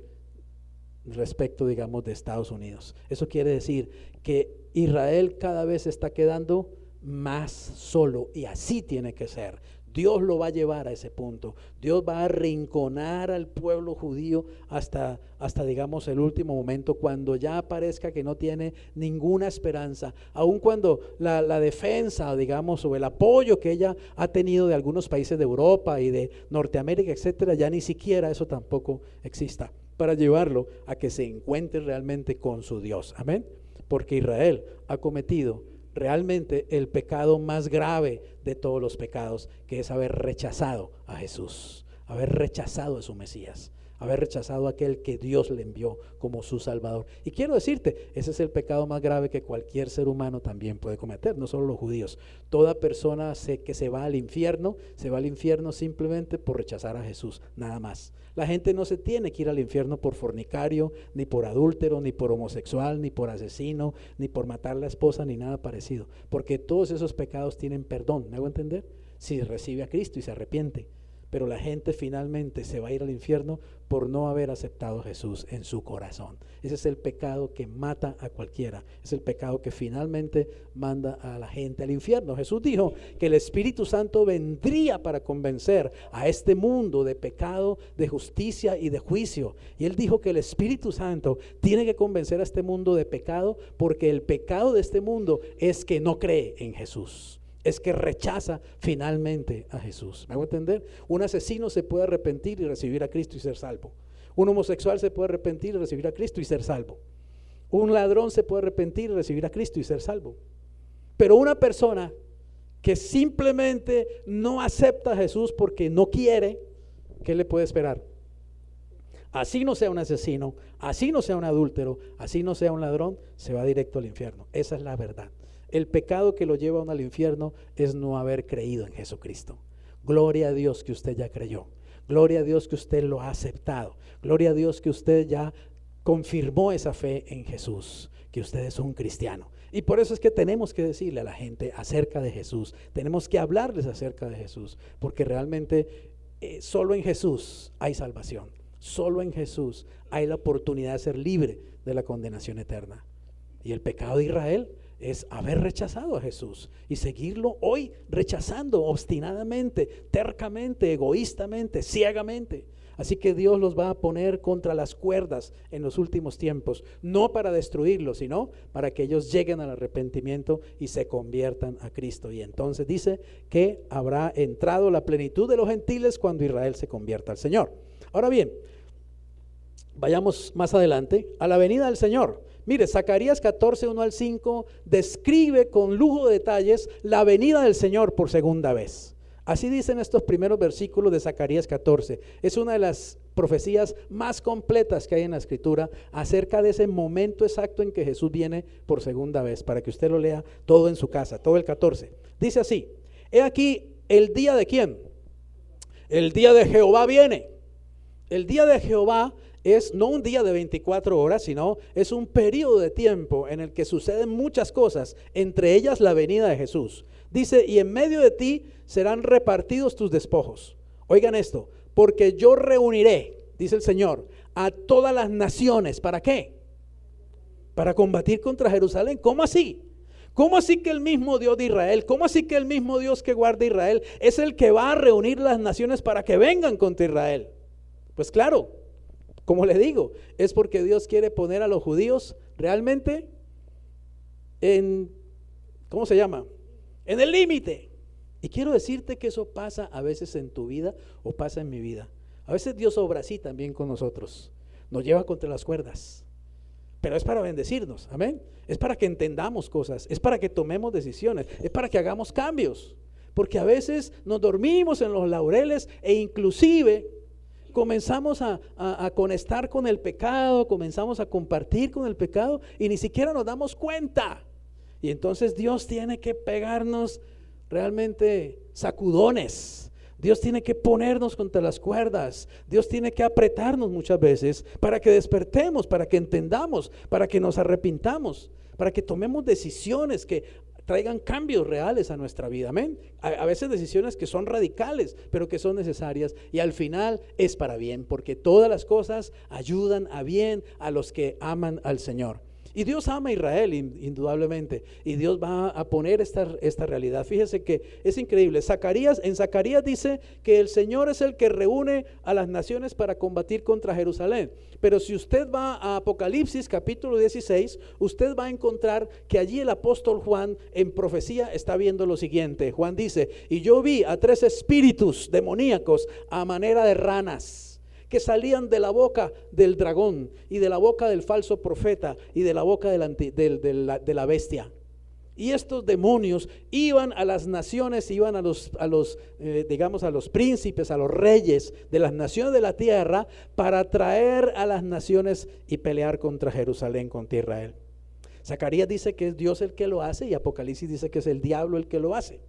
respecto, digamos, de Estados Unidos. Eso quiere decir que Israel cada vez está quedando más solo y así tiene que ser. Dios lo va a llevar a ese punto. Dios va a arrinconar al pueblo judío hasta digamos el último momento, cuando ya parezca que no tiene ninguna esperanza, aun cuando la defensa, digamos, o el apoyo que ella ha tenido de algunos países de Europa y de Norteamérica, etcétera, ya ni siquiera eso tampoco exista, para llevarlo a que se encuentre realmente con su Dios. Amén. Porque Israel ha cometido realmente el pecado más grave de todos los pecados, que es haber rechazado a Jesús, haber rechazado a su Mesías, haber rechazado a aquel que Dios le envió como su Salvador. Y quiero decirte, ese es el pecado más grave que cualquier ser humano también puede cometer, no solo los judíos. Toda persona que se va al infierno simplemente por rechazar a Jesús, nada más. La gente no se tiene que ir al infierno por fornicario, ni por adúltero, ni por homosexual, ni por asesino, ni por matar a la esposa, ni nada parecido, porque todos esos pecados tienen perdón. ¿Me hago entender? Si recibe a Cristo y se arrepiente. Pero la gente finalmente se va a ir al infierno por no haber aceptado a Jesús en su corazón. Ese es el pecado que mata a cualquiera. Es el pecado que finalmente manda a la gente al infierno. Jesús dijo que el Espíritu Santo vendría para convencer a este mundo de pecado, de justicia y de juicio. Y Él dijo que el Espíritu Santo tiene que convencer a este mundo de pecado, porque el pecado de este mundo es que no cree en Jesús. Es que rechaza finalmente a Jesús. ¿Me hago entender? Un asesino se puede arrepentir y recibir a Cristo y ser salvo. Un homosexual se puede arrepentir y recibir a Cristo y ser salvo. Un ladrón se puede arrepentir y recibir a Cristo y ser salvo. Pero una persona que simplemente no acepta a Jesús porque no quiere, ¿qué le puede esperar? Así no sea un asesino, así no sea un adúltero, así no sea un ladrón, se va directo al infierno. Esa es la verdad. El pecado que lo lleva a uno al infierno es no haber creído en Jesucristo. Gloria a Dios que usted ya creyó. Gloria a Dios que usted lo ha aceptado. Gloria a Dios que usted ya confirmó esa fe en Jesús, que usted es un cristiano. Y por eso es que tenemos que decirle a la gente acerca de Jesús. Tenemos que hablarles acerca de Jesús, porque realmente solo en Jesús hay salvación. Solo en Jesús hay la oportunidad de ser libre de la condenación eterna. Y el pecado de Israel es haber rechazado a Jesús y seguirlo hoy rechazando obstinadamente, tercamente, egoístamente, ciegamente. Así que Dios los va a poner contra las cuerdas en los últimos tiempos, no para destruirlos, sino para que ellos lleguen al arrepentimiento y se conviertan a Cristo. Y entonces dice que habrá entrado la plenitud de los gentiles cuando Israel se convierta al Señor. Ahora bien, vayamos más adelante a la venida del Señor. Mire, Zacarías 14, 1 al 5 describe con lujo de detalles la venida del Señor por segunda vez. Así dicen estos primeros versículos de Zacarías 14. Es una de las profecías más completas que hay en la Escritura acerca de ese momento exacto en que Jesús viene por segunda vez, para que usted lo lea todo en su casa, todo el 14. Dice así: he aquí el día de ¿quién? El día de Jehová viene. El día de Jehová es no un día de 24 horas, sino es un periodo de tiempo en el que suceden muchas cosas, entre ellas la venida de Jesús. Dice, y en medio de ti serán repartidos tus despojos. Oigan esto, porque yo reuniré, dice el Señor, a todas las naciones. ¿Para qué? Para combatir contra Jerusalén. ¿Cómo así? ¿Cómo así que el mismo Dios de Israel, cómo así que el mismo Dios que guarda Israel es el que va a reunir las naciones para que vengan contra Israel? Pues claro, como le digo, es porque Dios quiere poner a los judíos realmente en, ¿cómo se llama? En el límite. Y quiero decirte que eso pasa a veces en tu vida o pasa en mi vida. A veces Dios obra así también con nosotros. Nos lleva contra las cuerdas. Pero es para bendecirnos, amén. Es para que entendamos cosas, es para que tomemos decisiones, es para que hagamos cambios. Porque a veces nos dormimos en los laureles e inclusive comenzamos a conectar con el pecado, comenzamos a compartir con el pecado y ni siquiera nos damos cuenta. Y entonces Dios tiene que pegarnos realmente sacudones. Dios tiene que ponernos contra las cuerdas. Dios tiene que apretarnos muchas veces para que despertemos, para que entendamos, para que nos arrepintamos, para que tomemos decisiones que traigan cambios reales a nuestra vida, amén. A veces decisiones que son radicales, pero que son necesarias y al final es para bien, porque todas las cosas ayudan a bien a los que aman al Señor. Y Dios ama a Israel indudablemente, y Dios va a poner esta realidad. Fíjese que es increíble. En Zacarías dice que el Señor es el que reúne a las naciones para combatir contra Jerusalén. Pero si usted va a Apocalipsis capítulo 16, usted va a encontrar que allí el apóstol Juan en profecía está viendo lo siguiente. Juan dice, y yo vi a 3 espíritus demoníacos a manera de ranas, que salían de la boca del dragón y de la boca del falso profeta y de la boca de la bestia. Y estos demonios iban a las naciones, iban a los príncipes, a los reyes de las naciones de la tierra para traer a las naciones y pelear contra Jerusalén, contra Israel. Zacarías dice que es Dios el que lo hace y Apocalipsis dice que es el diablo el que lo hace.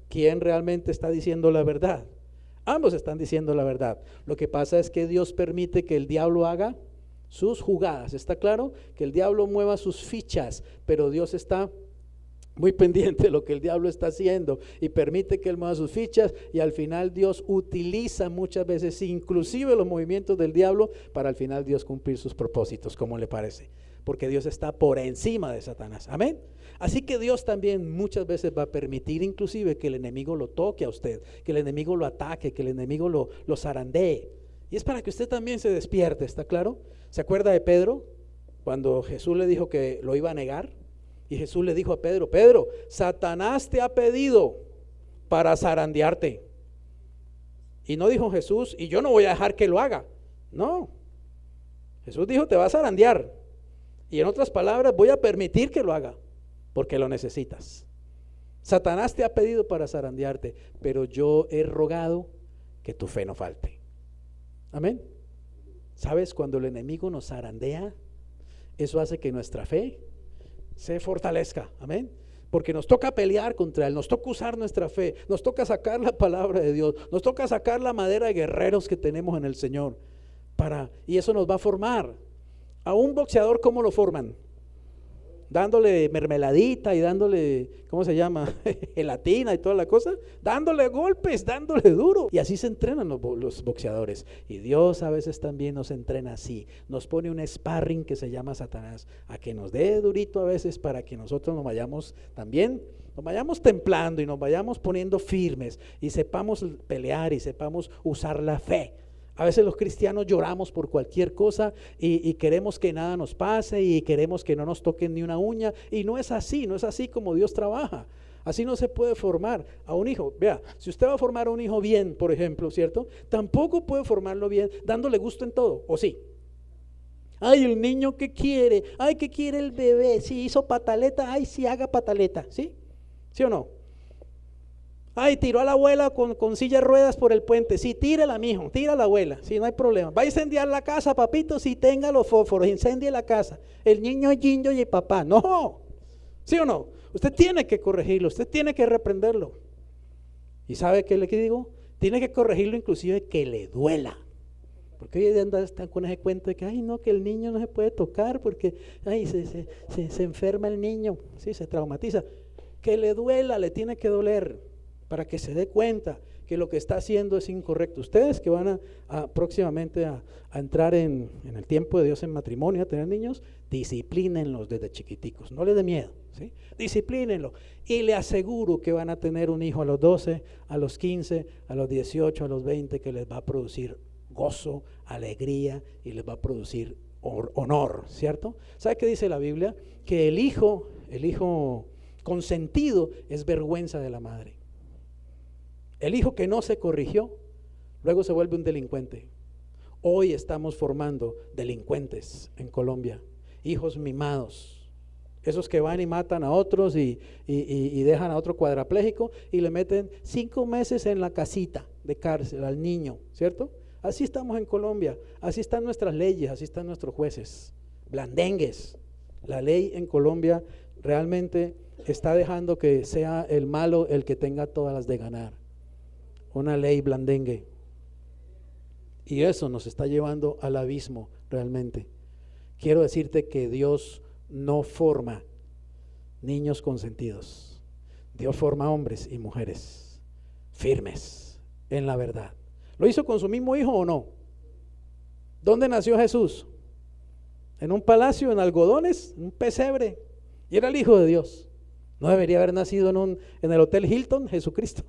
¿Quién realmente está diciendo la verdad? Ambos están diciendo la verdad. Lo que pasa es que Dios permite que el diablo haga sus jugadas. ¿Está claro? Que el diablo mueva sus fichas, pero Dios está muy pendiente de lo que el diablo está haciendo y permite que él mueva sus fichas, y al final Dios utiliza muchas veces inclusive los movimientos del diablo para al final Dios cumplir sus propósitos, como le parece, porque Dios está por encima de Satanás, amén. Así que Dios también muchas veces va a permitir inclusive que el enemigo lo toque a usted, que el enemigo lo ataque, que el enemigo lo zarandee, y es para que usted también se despierte. ¿Está claro? ¿Se acuerda de Pedro? Cuando Jesús le dijo que lo iba a negar, y Jesús le dijo a Pedro, Pedro, Satanás te ha pedido para zarandearte. Y no dijo Jesús, y yo no voy a dejar que lo haga. No, Jesús dijo, te va a zarandear, y en otras palabras, voy a permitir que lo haga, porque lo necesitas. Satanás te ha pedido para zarandearte, pero yo he rogado que tu fe no falte. Amén. ¿Sabes? Cuando el enemigo nos zarandea, eso hace que nuestra fe se fortalezca, amén, porque nos toca pelear contra él, nos toca usar nuestra fe, nos toca sacar la palabra de Dios, nos toca sacar la madera de guerreros que tenemos en el Señor, y eso nos va a formar. A un boxeador, ¿cómo lo forman? dándole mermeladita y dándole, ¿cómo se llama? Gelatina y toda la cosa, dándole golpes, dándole duro. Y así se entrenan los boxeadores. Y Dios a veces también nos entrena así, nos pone un sparring que se llama Satanás, a que nos dé durito a veces para que nosotros nos vayamos también, nos vayamos templando y nos vayamos poniendo firmes y sepamos pelear y sepamos usar la fe. A veces los cristianos lloramos por cualquier cosa y queremos que nada nos pase y queremos que no nos toquen ni una uña, y no es así, no es así como Dios trabaja. Así no se puede formar a un hijo. Vea, si usted va a formar a un hijo bien, por ejemplo, ¿cierto? Tampoco puede formarlo bien dándole gusto en todo, ¿o sí? Ay, el niño que quiere, ay, que quiere el bebé, si hizo pataleta, ay, si haga pataleta, ¿sí? ¿Sí o no? Ay, tiró a la abuela con silla de ruedas por el puente. Sí, tírala, mijo, tira a la abuela. Sí, no hay problema. Va a incendiar la casa, papito, si tenga los fósforos, incendie la casa. El niño es Ginger y el papá. No, ¿sí o no? Usted tiene que corregirlo, usted tiene que reprenderlo. ¿Y sabe qué le digo? Tiene que corregirlo inclusive que le duela. Porque hoy en día están con ese cuento de que, ay, no, que el niño no se puede tocar porque, ay, se enferma el niño, sí, se traumatiza. Que le duela, le tiene que doler, para que se dé cuenta que lo que está haciendo es incorrecto. Ustedes que van próximamente a entrar en el tiempo de Dios en matrimonio, a tener niños, disciplínenlos desde chiquiticos, no les dé miedo, ¿sí? Disciplínenlos, y le aseguro que van a tener un hijo a los 12, a los 15, a los 18, a los 20, que les va a producir gozo, alegría y les va a producir honor, ¿cierto? ¿Sabe qué dice la Biblia? Que el hijo consentido es vergüenza de la madre. El hijo que no se corrigió, luego se vuelve un delincuente. Hoy estamos formando delincuentes en Colombia, hijos mimados, esos que van y matan a otros y dejan a otro cuadrapléjico y le meten 5 meses en la casita de cárcel al niño, ¿cierto? Así estamos en Colombia, así están nuestras leyes, así están nuestros jueces, blandengues. La ley en Colombia realmente está dejando que sea el malo el que tenga todas las de ganar. Una ley blandengue, y eso nos está llevando al abismo realmente. Quiero decirte que Dios no forma niños consentidos. Dios forma hombres y mujeres firmes en la verdad. ¿Lo hizo con su mismo hijo o no? ¿Dónde nació Jesús? En un palacio, en algodones, en un pesebre, y era el Hijo de Dios. No debería haber nacido en el Hotel Hilton, Jesucristo.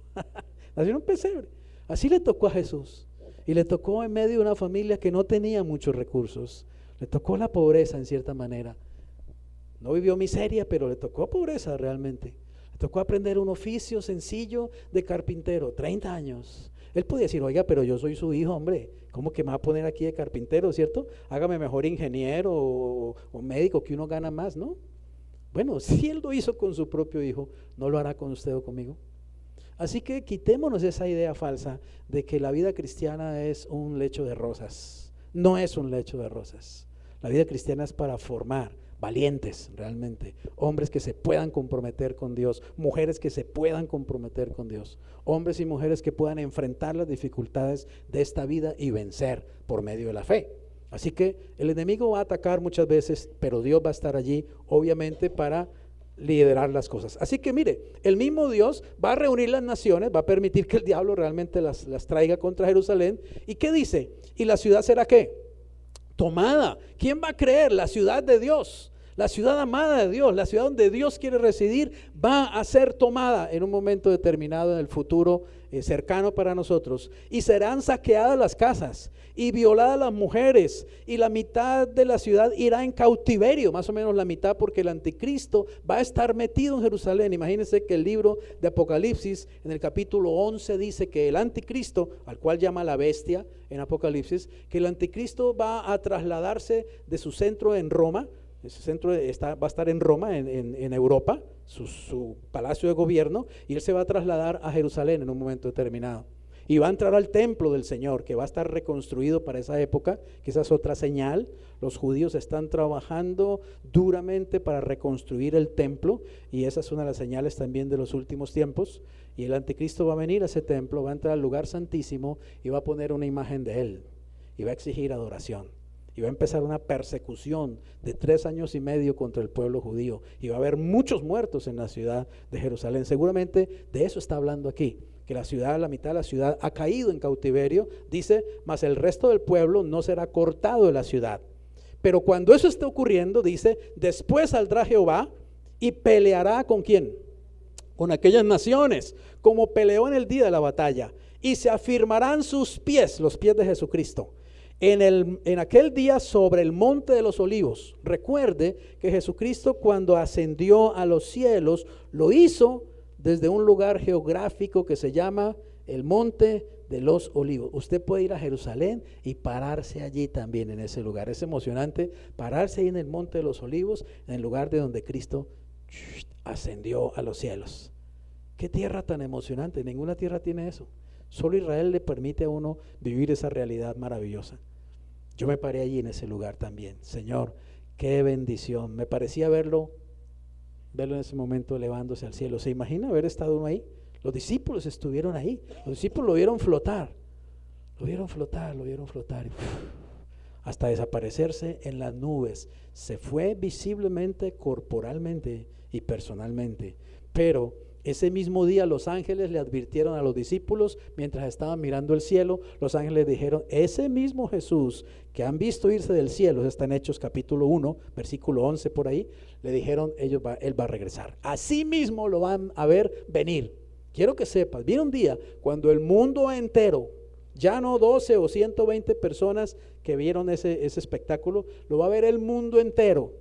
Nació en un pesebre. Así le tocó a Jesús, y le tocó en medio de una familia que no tenía muchos recursos. Le tocó la pobreza en cierta manera. No vivió miseria, pero le tocó pobreza realmente. Le tocó aprender un oficio sencillo de carpintero, 30 años. Él podía decir, oiga, pero yo soy su hijo, hombre, ¿cómo que me va a poner aquí de carpintero, cierto? Hágame mejor ingeniero o médico, que uno gana más, ¿no? Bueno, si él lo hizo con su propio hijo, ¿no lo hará con usted o conmigo? Así que quitémonos esa idea falsa de que la vida cristiana es un lecho de rosas. No es un lecho de rosas. La vida cristiana es para formar valientes realmente, hombres que se puedan comprometer con Dios, mujeres que se puedan comprometer con Dios, hombres y mujeres que puedan enfrentar las dificultades de esta vida y vencer por medio de la fe. Así que el enemigo va a atacar muchas veces, pero Dios va a estar allí obviamente para liderar las cosas. Así que mire, el mismo Dios va a reunir las naciones, va a permitir que el diablo realmente las traiga contra Jerusalén. ¿Y qué dice? ¿Y la ciudad será qué? Tomada. ¿Quién va a creer? La ciudad de Dios, la ciudad amada de Dios, la ciudad donde Dios quiere residir, va a ser tomada en un momento determinado en el futuro cercano para nosotros, y serán saqueadas las casas y violadas las mujeres, y la mitad de la ciudad irá en cautiverio, más o menos la mitad, porque el anticristo va a estar metido en Jerusalén. Imagínense que el libro de Apocalipsis en el capítulo 11 dice que el anticristo, al cual llama la bestia en Apocalipsis, que el anticristo va a trasladarse de su centro en Roma. Ese centro va a estar en Roma, en Europa, su palacio de gobierno, y él se va a trasladar a Jerusalén en un momento determinado. Y va a entrar al templo del Señor, que va a estar reconstruido para esa época, que esa es otra señal. Los judíos están trabajando duramente para reconstruir el templo, y esa es una de las señales también de los últimos tiempos. Y el anticristo va a venir a ese templo, va a entrar al lugar santísimo y va a poner una imagen de él, y va a exigir adoración. Y va a empezar una persecución de 3 años y medio contra el pueblo judío. Y va a haber muchos muertos en la ciudad de Jerusalén. Seguramente de eso está hablando aquí. Que la ciudad, la mitad de la ciudad ha caído en cautiverio. Dice, mas el resto del pueblo no será cortado de la ciudad. Pero cuando eso esté ocurriendo, dice, después saldrá Jehová y peleará ¿con quién? Con aquellas naciones, como peleó en el día de la batalla. Y se afirmarán sus pies, los pies de Jesucristo. En aquel día sobre el monte de los olivos. Recuerde que Jesucristo cuando ascendió a los cielos lo hizo desde un lugar geográfico que se llama el monte de los olivos. Usted puede ir a Jerusalén y pararse allí también en ese lugar. Es emocionante pararse ahí en el monte de los olivos, en el lugar de donde Cristo ascendió a los cielos. Qué tierra tan emocionante, ninguna tierra tiene eso. Solo Israel le permite a uno vivir esa realidad maravillosa. Yo me paré allí en ese lugar también. Señor, qué bendición. Me parecía verlo en ese momento elevándose al cielo. ¿Se imagina haber estado uno ahí? Los discípulos estuvieron ahí. Los discípulos lo vieron flotar. Lo vieron flotar. Hasta desaparecerse en las nubes. Se fue visiblemente, corporalmente y personalmente. Pero ese mismo día los ángeles le advirtieron a los discípulos mientras estaban mirando el cielo. Los ángeles dijeron, ese mismo Jesús que han visto irse del cielo, está en Hechos capítulo 1, versículo 11 por ahí, le dijeron, él va a regresar. Así mismo lo van a ver venir. Quiero que sepas, viene un día cuando el mundo entero, ya no 12 o 120 personas que vieron ese espectáculo, lo va a ver el mundo entero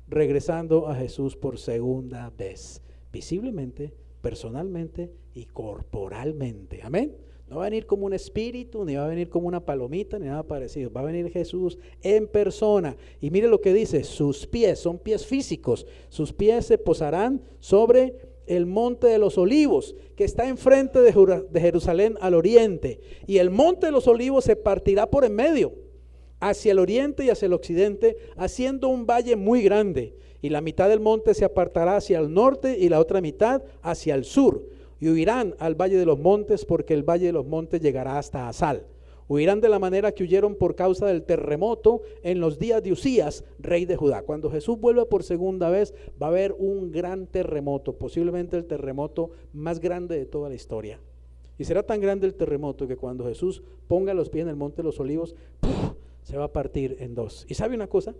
regresando a Jesús por segunda vez, visiblemente, personalmente y corporalmente. Amén. No va a venir como un espíritu, ni va a venir como una palomita, ni nada parecido. Va a venir Jesús en persona. Y mire lo que dice, sus pies, son pies físicos, sus pies se posarán sobre el monte de los olivos, que está enfrente de Jerusalén al oriente. Y el monte de los olivos se partirá por en medio, hacia el oriente y hacia el occidente, haciendo un valle muy grande. Y la mitad del monte se apartará hacia el norte y la otra mitad hacia el sur. Y huirán al valle de los montes, porque el valle de los montes llegará hasta Asal. Huirán de la manera que huyeron por causa del terremoto en los días de Usías, rey de Judá. Cuando Jesús vuelva por segunda vez, va a haber un gran terremoto, posiblemente el terremoto más grande de toda la historia. Y será tan grande el terremoto que cuando Jesús ponga los pies en el monte de los olivos, ¡puf!, se va a partir en dos. ¿Y sabe una cosa?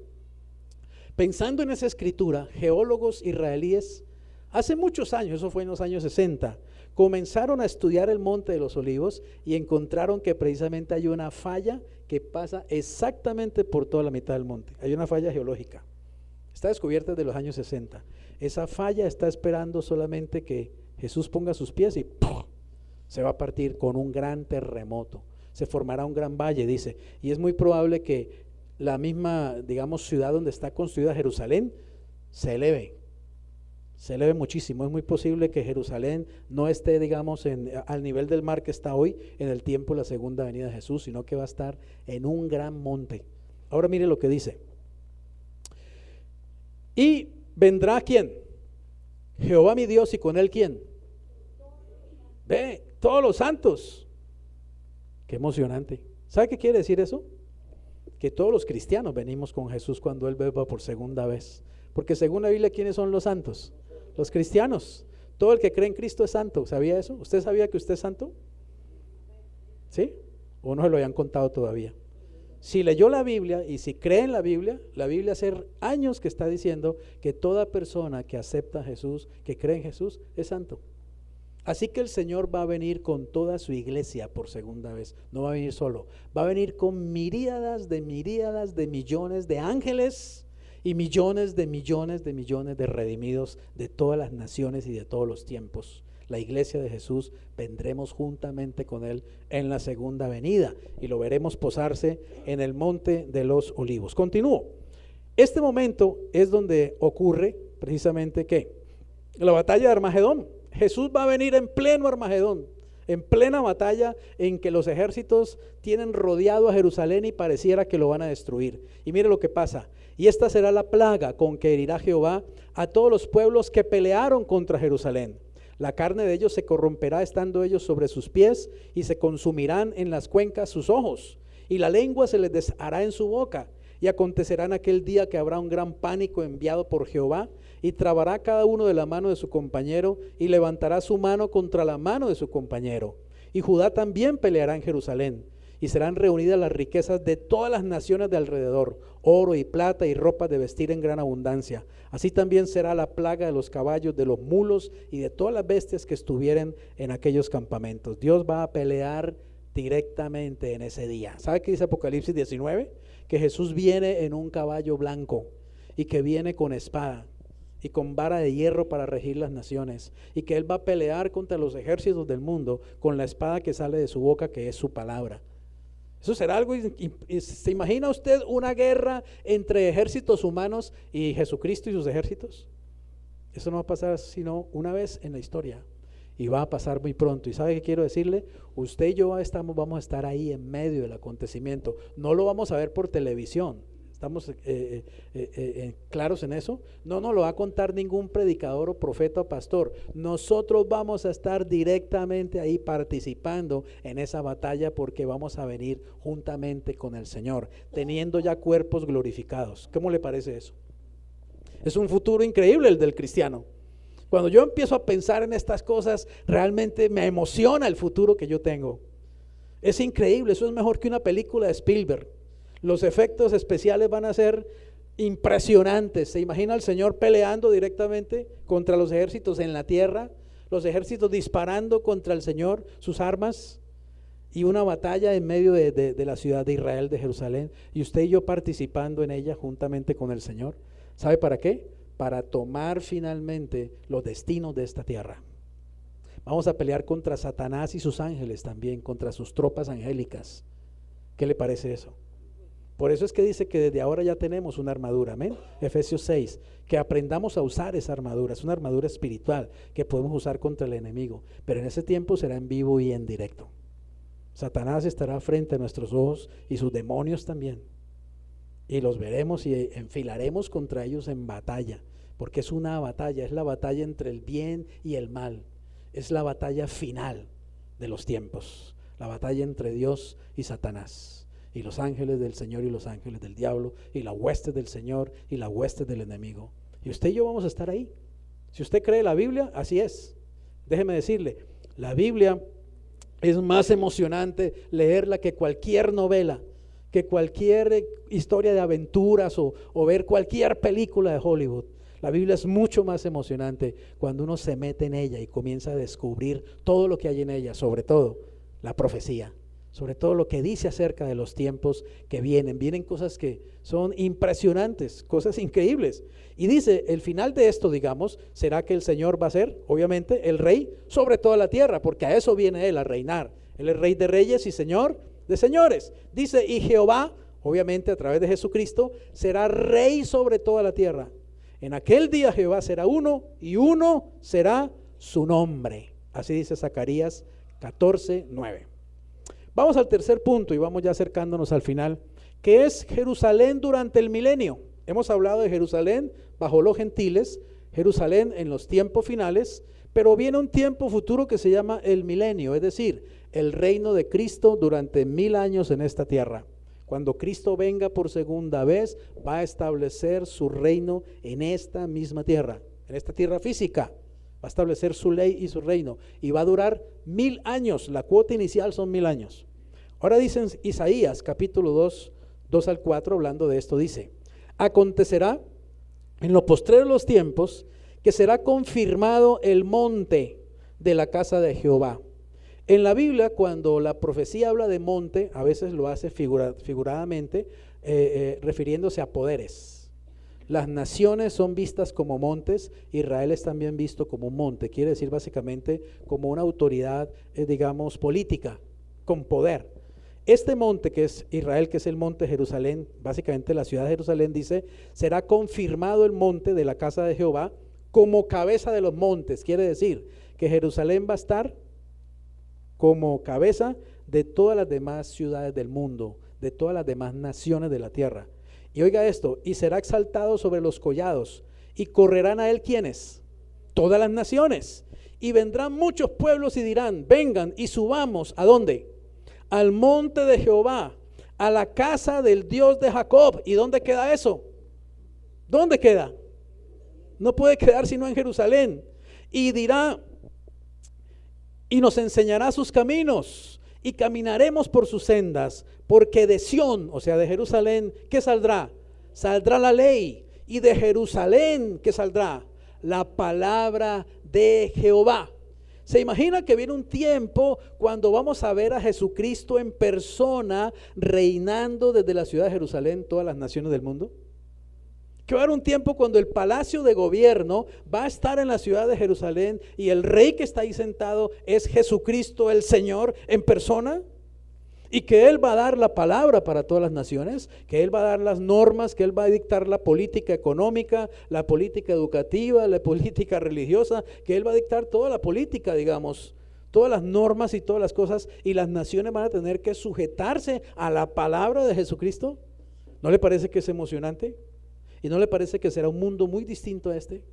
Pensando en esa escritura, geólogos israelíes, hace muchos años, eso fue en los años 60, comenzaron a estudiar el monte de los olivos y encontraron que precisamente hay una falla que pasa exactamente por toda la mitad del monte. Hay una falla geológica, está descubierta desde los años 60. Esa falla está esperando solamente que Jesús ponga sus pies y ¡pum!, se va a partir con un gran terremoto. Se formará un gran valle, dice, y es muy probable que la misma, digamos, ciudad donde está construida Jerusalén se eleve muchísimo. Es muy posible que Jerusalén no esté, digamos, al nivel del mar que está hoy en el tiempo de la segunda venida de Jesús, sino que va a estar en un gran monte. Ahora mire lo que dice. Y vendrá ¿quién? Jehová mi Dios, y con él ¿quién? Ve, todos los santos. Qué emocionante. ¿Sabe qué quiere decir eso? Que todos los cristianos venimos con Jesús cuando Él vuelva por segunda vez. Porque según la Biblia, ¿quiénes son los santos? Los cristianos. Todo el que cree en Cristo es santo. ¿Sabía eso? ¿Usted sabía que usted es santo? ¿Sí? ¿O no se lo habían contado todavía? Si leyó la Biblia y si cree en la Biblia hace años que está diciendo que toda persona que acepta a Jesús, que cree en Jesús, es santo. Así que el Señor va a venir con toda su iglesia por segunda vez. No va a venir solo, va a venir con miríadas de millones de ángeles y millones de redimidos de todas las naciones y de todos los tiempos. La iglesia de Jesús vendremos juntamente con Él en la segunda venida y lo veremos posarse en el monte de los olivos. Continúo. Este momento es donde ocurre precisamente ¿qué? La batalla de Armagedón. Jesús va a venir en pleno Armagedón, en plena batalla en que los ejércitos tienen rodeado a Jerusalén y pareciera que lo van a destruir. Y mire lo que pasa. Y esta será la plaga con que herirá Jehová a todos los pueblos que pelearon contra Jerusalén. La carne de ellos se corromperá estando ellos sobre sus pies, y se consumirán en las cuencas sus ojos, y la lengua se les deshará en su boca, Y acontecerá en aquel día que habrá un gran pánico enviado por Jehová, y trabará cada uno de la mano de su compañero, y levantará su mano contra la mano de su compañero. Y Judá también peleará en Jerusalén, y serán reunidas las riquezas de todas las naciones de alrededor, oro y plata y ropas de vestir en gran abundancia. Así también será la plaga de los caballos, de los mulos y de todas las bestias que estuvieren en aquellos campamentos. Dios va a pelear directamente en ese día. ¿Sabe qué dice Apocalipsis 19? Que Jesús viene en un caballo blanco y que viene con espada y con vara de hierro para regir las naciones, y que Él va a pelear contra los ejércitos del mundo con la espada que sale de su boca, que es su palabra. Eso será algo, ¿se imagina usted una guerra entre ejércitos humanos y Jesucristo y sus ejércitos? Eso no va a pasar sino una vez en la historia, y va a pasar muy pronto. ¿Y sabe qué quiero decirle? Usted y yo vamos a estar ahí en medio del acontecimiento. No lo vamos a ver por televisión. ¿Estamos claros en eso? No nos lo va a contar ningún predicador o profeta o pastor. Nosotros vamos a estar directamente ahí participando en esa batalla, porque vamos a venir juntamente con el Señor, teniendo ya cuerpos glorificados. ¿Cómo le parece eso? Es un futuro increíble el del cristiano. Cuando yo empiezo a pensar en estas cosas, realmente me emociona el futuro que yo tengo. Es increíble, eso es mejor que una película de Spielberg. Los efectos especiales van a ser impresionantes. ¿Se imagina al Señor peleando directamente contra los ejércitos en la tierra? Los ejércitos disparando contra el Señor sus armas, y una batalla en medio de la ciudad de Israel, de Jerusalén, y usted y yo participando en ella juntamente con el Señor. ¿Sabe para qué? Para tomar finalmente los destinos de esta tierra. Vamos a pelear contra Satanás y sus ángeles también, contra sus tropas angélicas. ¿Qué le parece eso? Por eso es que dice que desde ahora ya tenemos una armadura, amén. Efesios 6, que aprendamos a usar esa armadura. Es una armadura espiritual que podemos usar contra el enemigo, pero en ese tiempo será en vivo y en directo. Satanás estará frente a nuestros ojos, y sus demonios también, y los veremos y enfilaremos contra ellos en batalla, porque es una batalla, es la batalla entre el bien y el mal, es la batalla final de los tiempos, la batalla entre Dios y Satanás, y los ángeles del Señor y los ángeles del diablo, y la hueste del Señor y la hueste del enemigo. Y usted y yo vamos a estar ahí. Si usted cree la Biblia, así es. Déjeme decirle, la Biblia es más emocionante leerla que cualquier novela, que cualquier historia de aventuras o ver cualquier película de Hollywood. La Biblia es mucho más emocionante cuando uno se mete en ella y comienza a descubrir todo lo que hay en ella, sobre todo la profecía, sobre todo lo que dice acerca de los tiempos que vienen. Vienen cosas que son impresionantes, cosas increíbles. Y dice, el final de esto, digamos, será que el Señor va a ser, obviamente, el rey sobre toda la tierra, porque a eso viene Él, a reinar. Él es rey de reyes y Señor de señores. Dice, y Jehová, obviamente a través de Jesucristo, será rey sobre toda la tierra. En aquel día Jehová será uno, y uno será su nombre. Así dice Zacarías 14:9. Vamos al tercer punto y vamos ya acercándonos al final, que es Jerusalén durante el milenio. Hemos hablado de Jerusalén bajo los gentiles, Jerusalén en los tiempos finales, pero viene un tiempo futuro que se llama el milenio, es decir, el reino de Cristo durante 1000 años en esta tierra. Cuando Cristo venga por segunda vez, va a establecer su reino en esta misma tierra, en esta tierra física. Va a establecer su ley y su reino, y va a durar 1000 años. La cuota inicial son 1000 años. Ahora dicen Isaías capítulo 2 al 4, hablando de esto, dice: acontecerá en lo postrero de los tiempos que será confirmado el monte de la casa de Jehová. En la Biblia, cuando la profecía habla de monte, a veces lo hace figuradamente, refiriéndose a poderes. Las naciones son vistas como montes, Israel es también visto como un monte, quiere decir básicamente como una autoridad, digamos, política, con poder. Este monte que es Israel, que es el monte Jerusalén, básicamente la ciudad de Jerusalén, dice, será confirmado el monte de la casa de Jehová como cabeza de los montes, quiere decir que Jerusalén va a estar como cabeza de todas las demás ciudades del mundo, de todas las demás naciones de la tierra. Y oiga esto, y será exaltado sobre los collados, y correrán a él ¿quiénes? Todas las naciones, y vendrán muchos pueblos y dirán, vengan y subamos, ¿a dónde? Al monte de Jehová, a la casa del Dios de Jacob. ¿Y dónde queda eso? ¿Dónde queda? No puede quedar sino en Jerusalén. Y dirá, y nos enseñará sus caminos, y caminaremos por sus sendas, porque de Sión, o sea de Jerusalén, ¿qué saldrá? Saldrá la ley, y de Jerusalén, ¿qué saldrá? La palabra de Jehová. ¿Se imagina que viene un tiempo cuando vamos a ver a Jesucristo en persona reinando desde la ciudad de Jerusalén todas las naciones del mundo? Que va a haber un tiempo cuando el palacio de gobierno va a estar en la ciudad de Jerusalén y el rey que está ahí sentado es Jesucristo el Señor en persona, y que Él va a dar la palabra para todas las naciones, que Él va a dar las normas, que Él va a dictar la política económica, la política educativa, la política religiosa, que Él va a dictar toda la política, digamos, todas las normas y todas las cosas, y las naciones van a tener que sujetarse a la palabra de Jesucristo. ¿No le parece que es emocionante? ¿Y no le parece que será un mundo muy distinto a este?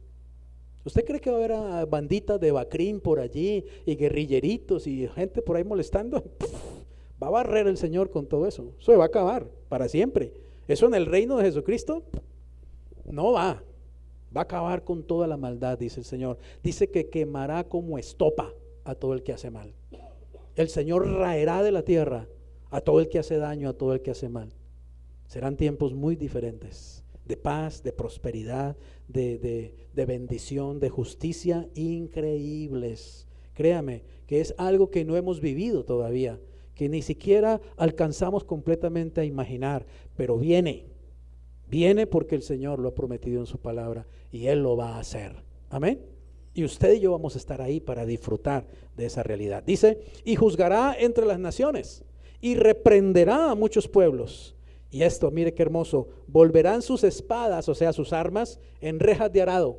¿Usted cree que va a haber a banditas de Bacrín por allí y guerrilleritos y gente por ahí molestando? Va a barrer el Señor con todo eso. Eso va a acabar para siempre. Eso en el reino de Jesucristo no va. Va a acabar con toda la maldad, dice el Señor. Dice que quemará como estopa a todo el que hace mal. El Señor raerá de la tierra a todo el que hace daño, a todo el que hace mal. Serán tiempos muy diferentes, de paz, de prosperidad, de bendición, de justicia, increíbles. Créame que es algo que no hemos vivido todavía, que ni siquiera alcanzamos completamente a imaginar, pero viene porque el Señor lo ha prometido en su palabra y Él lo va a hacer. Amén. Y usted y yo vamos a estar ahí para disfrutar de esa realidad. Dice, y juzgará entre las naciones y reprenderá a muchos pueblos. Y esto, mire qué hermoso, volverán sus espadas, o sea, sus armas, en rejas de arado,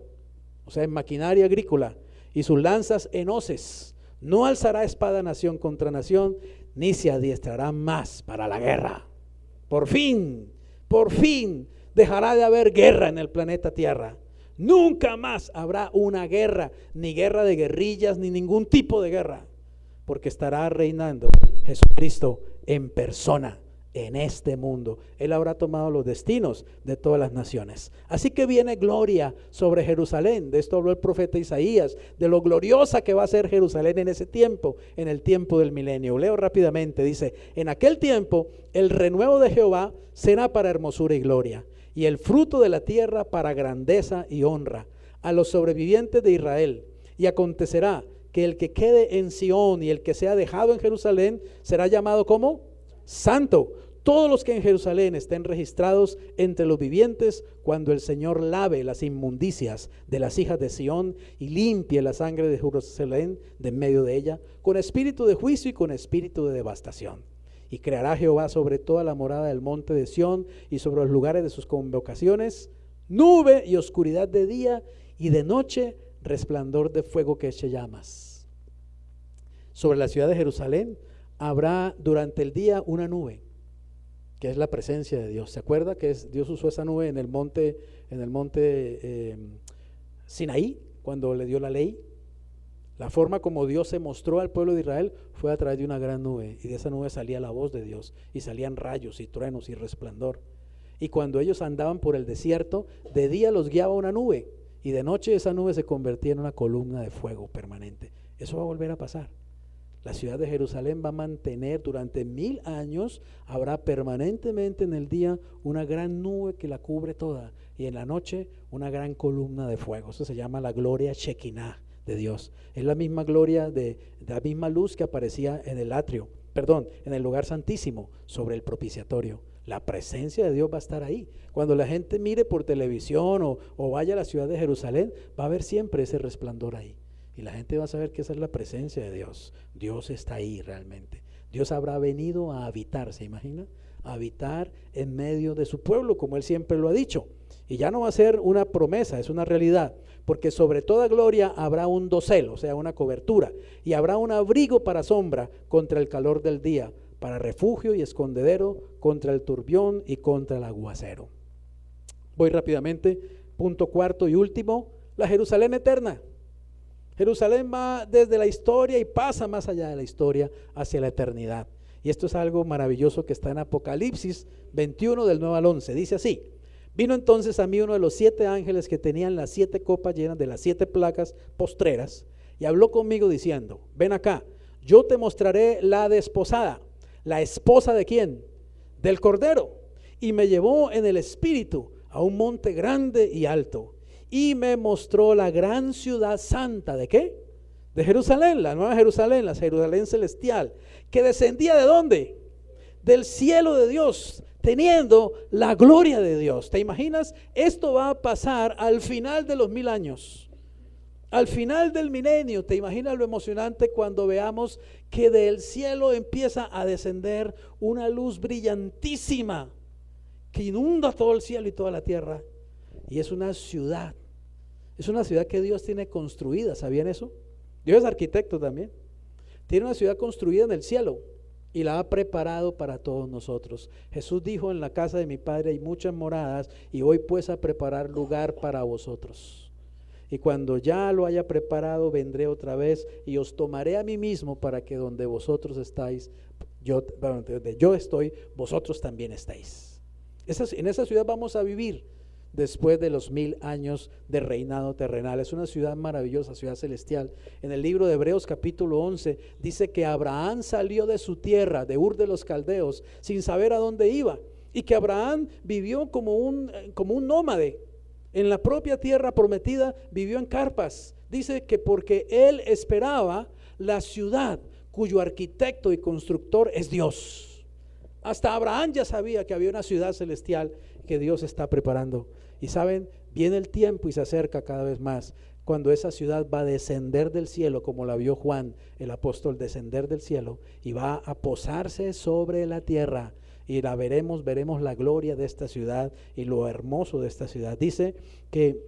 o sea, en maquinaria agrícola, y sus lanzas en hoces. No alzará espada nación contra nación, ni se adiestrará más para la guerra. Por fin dejará de haber guerra en el planeta Tierra. Nunca más habrá una guerra, ni guerra de guerrillas, ni ningún tipo de guerra, porque estará reinando Jesucristo en persona en este mundo. Él habrá tomado los destinos de todas las naciones. Así que viene gloria sobre Jerusalén. De esto habló el profeta Isaías, de lo gloriosa que va a ser Jerusalén en ese tiempo, en el tiempo del milenio. Leo rápidamente, dice, en aquel tiempo el renuevo de Jehová será para hermosura y gloria, y el fruto de la tierra para grandeza y honra a los sobrevivientes de Israel. Y acontecerá que el que quede en Sión y el que sea dejado en Jerusalén será llamado como santo. Todos los que en Jerusalén estén registrados entre los vivientes, cuando el Señor lave las inmundicias de las hijas de Sión y limpie la sangre de Jerusalén de en medio de ella, con espíritu de juicio y con espíritu de devastación. Y creará Jehová sobre toda la morada del monte de Sión y sobre los lugares de sus convocaciones, nube y oscuridad de día, y de noche resplandor de fuego que eche llamas. Sobre la ciudad de Jerusalén habrá durante el día una nube, que es la presencia de Dios. ¿Se acuerda que Dios usó esa nube en el monte Sinaí, cuando le dio la ley? La forma como Dios se mostró al pueblo de Israel fue a través de una gran nube, y de esa nube salía la voz de Dios, y salían rayos y truenos y resplandor. Y cuando ellos andaban por el desierto, de día los guiaba una nube, y de noche esa nube se convertía en una columna de fuego permanente. Eso va a volver a pasar. La ciudad de Jerusalén va a mantener durante 1000 años, habrá permanentemente en el día una gran nube que la cubre toda, y en la noche una gran columna de fuego. Eso se llama la gloria Shekinah de Dios. Es la misma gloria de la misma luz que aparecía en el atrio, en el lugar santísimo, sobre el propiciatorio. La presencia de Dios va a estar ahí. Cuando la gente mire por televisión o vaya a la ciudad de Jerusalén, va a ver siempre ese resplandor ahí. Y la gente va a saber que esa es la presencia de Dios. Dios está ahí realmente. Dios habrá venido a habitar, ¿se imagina? A habitar en medio de su pueblo, como Él siempre lo ha dicho. Y ya no va a ser una promesa, es una realidad. Porque sobre toda gloria habrá un dosel, o sea, una cobertura. Y habrá un abrigo para sombra contra el calor del día, para refugio y escondedero contra el turbión y contra el aguacero. Voy rápidamente. Punto cuarto y último, la Jerusalén eterna. Jerusalén va desde la historia y pasa más allá de la historia hacia la eternidad. Y esto es algo maravilloso que está en Apocalipsis 21 del 9 al 11. Dice así: vino entonces a mí uno de los 7 ángeles que tenían las 7 copas llenas de las 7 plagas postreras, y habló conmigo diciendo: ven acá, yo te mostraré la desposada. ¿La esposa de quién? Del Cordero. Y me llevó en el espíritu a un monte grande y alto, y me mostró la gran ciudad santa. ¿De qué? De Jerusalén, la nueva Jerusalén, la Jerusalén celestial, que descendía ¿de dónde? Del cielo de Dios, teniendo la gloria de Dios. ¿Te imaginas? Esto va a pasar al final de los 1000 años. Al final del milenio. ¿Te imaginas lo emocionante cuando veamos que del cielo empieza a descender una luz brillantísima que inunda todo el cielo y toda la tierra? Y es una ciudad que Dios tiene construida. ¿Sabían eso? Dios es arquitecto también. Tiene una ciudad construida en el cielo y la ha preparado para todos nosotros. Jesús dijo: en la casa de mi Padre hay muchas moradas, y voy pues a preparar lugar para vosotros. Y cuando ya lo haya preparado, vendré otra vez y os tomaré a mí mismo, para que donde vosotros estáis, donde yo estoy, vosotros también estáis. En esa ciudad vamos a vivir después de los 1000 años de reinado terrenal. Es una ciudad maravillosa, ciudad celestial. En el libro de Hebreos capítulo 11 dice que Abraham salió de su tierra, de Ur de los Caldeos, sin saber a dónde iba, y que Abraham vivió como un nómade. En la propia tierra prometida vivió en carpas. Dice que porque él esperaba la ciudad cuyo arquitecto y constructor es Dios. Hasta Abraham ya sabía que había una ciudad celestial que Dios está preparando. Y saben, viene el tiempo y se acerca cada vez más, cuando esa ciudad va a descender del cielo, como la vio Juan el apóstol descender del cielo, y va a posarse sobre la tierra. Y la veremos la gloria de esta ciudad y lo hermoso de esta ciudad. Dice que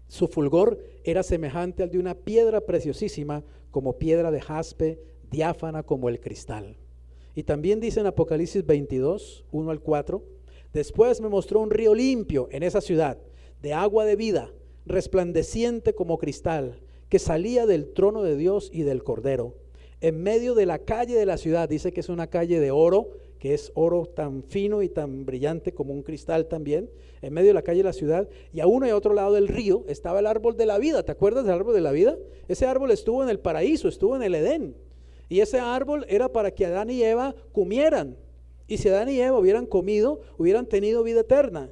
su fulgor era semejante al de una piedra preciosísima, como piedra de jaspe, diáfana como el cristal. Y también dice en Apocalipsis 22, 1 al 4, después me mostró un río limpio en esa ciudad, de agua de vida, resplandeciente como cristal, que salía del trono de Dios y del Cordero. En medio de la calle de la ciudad, dice que es una calle de oro, que es oro tan fino y tan brillante como un cristal también. En medio de la calle de la ciudad, y a uno y a otro lado del río, estaba el árbol de la vida. ¿Te acuerdas del árbol de la vida? Ese árbol estuvo en el paraíso, estuvo en el Edén. Y ese árbol era para que Adán y Eva comieran. Y si Adán y Eva hubieran comido, hubieran tenido vida eterna.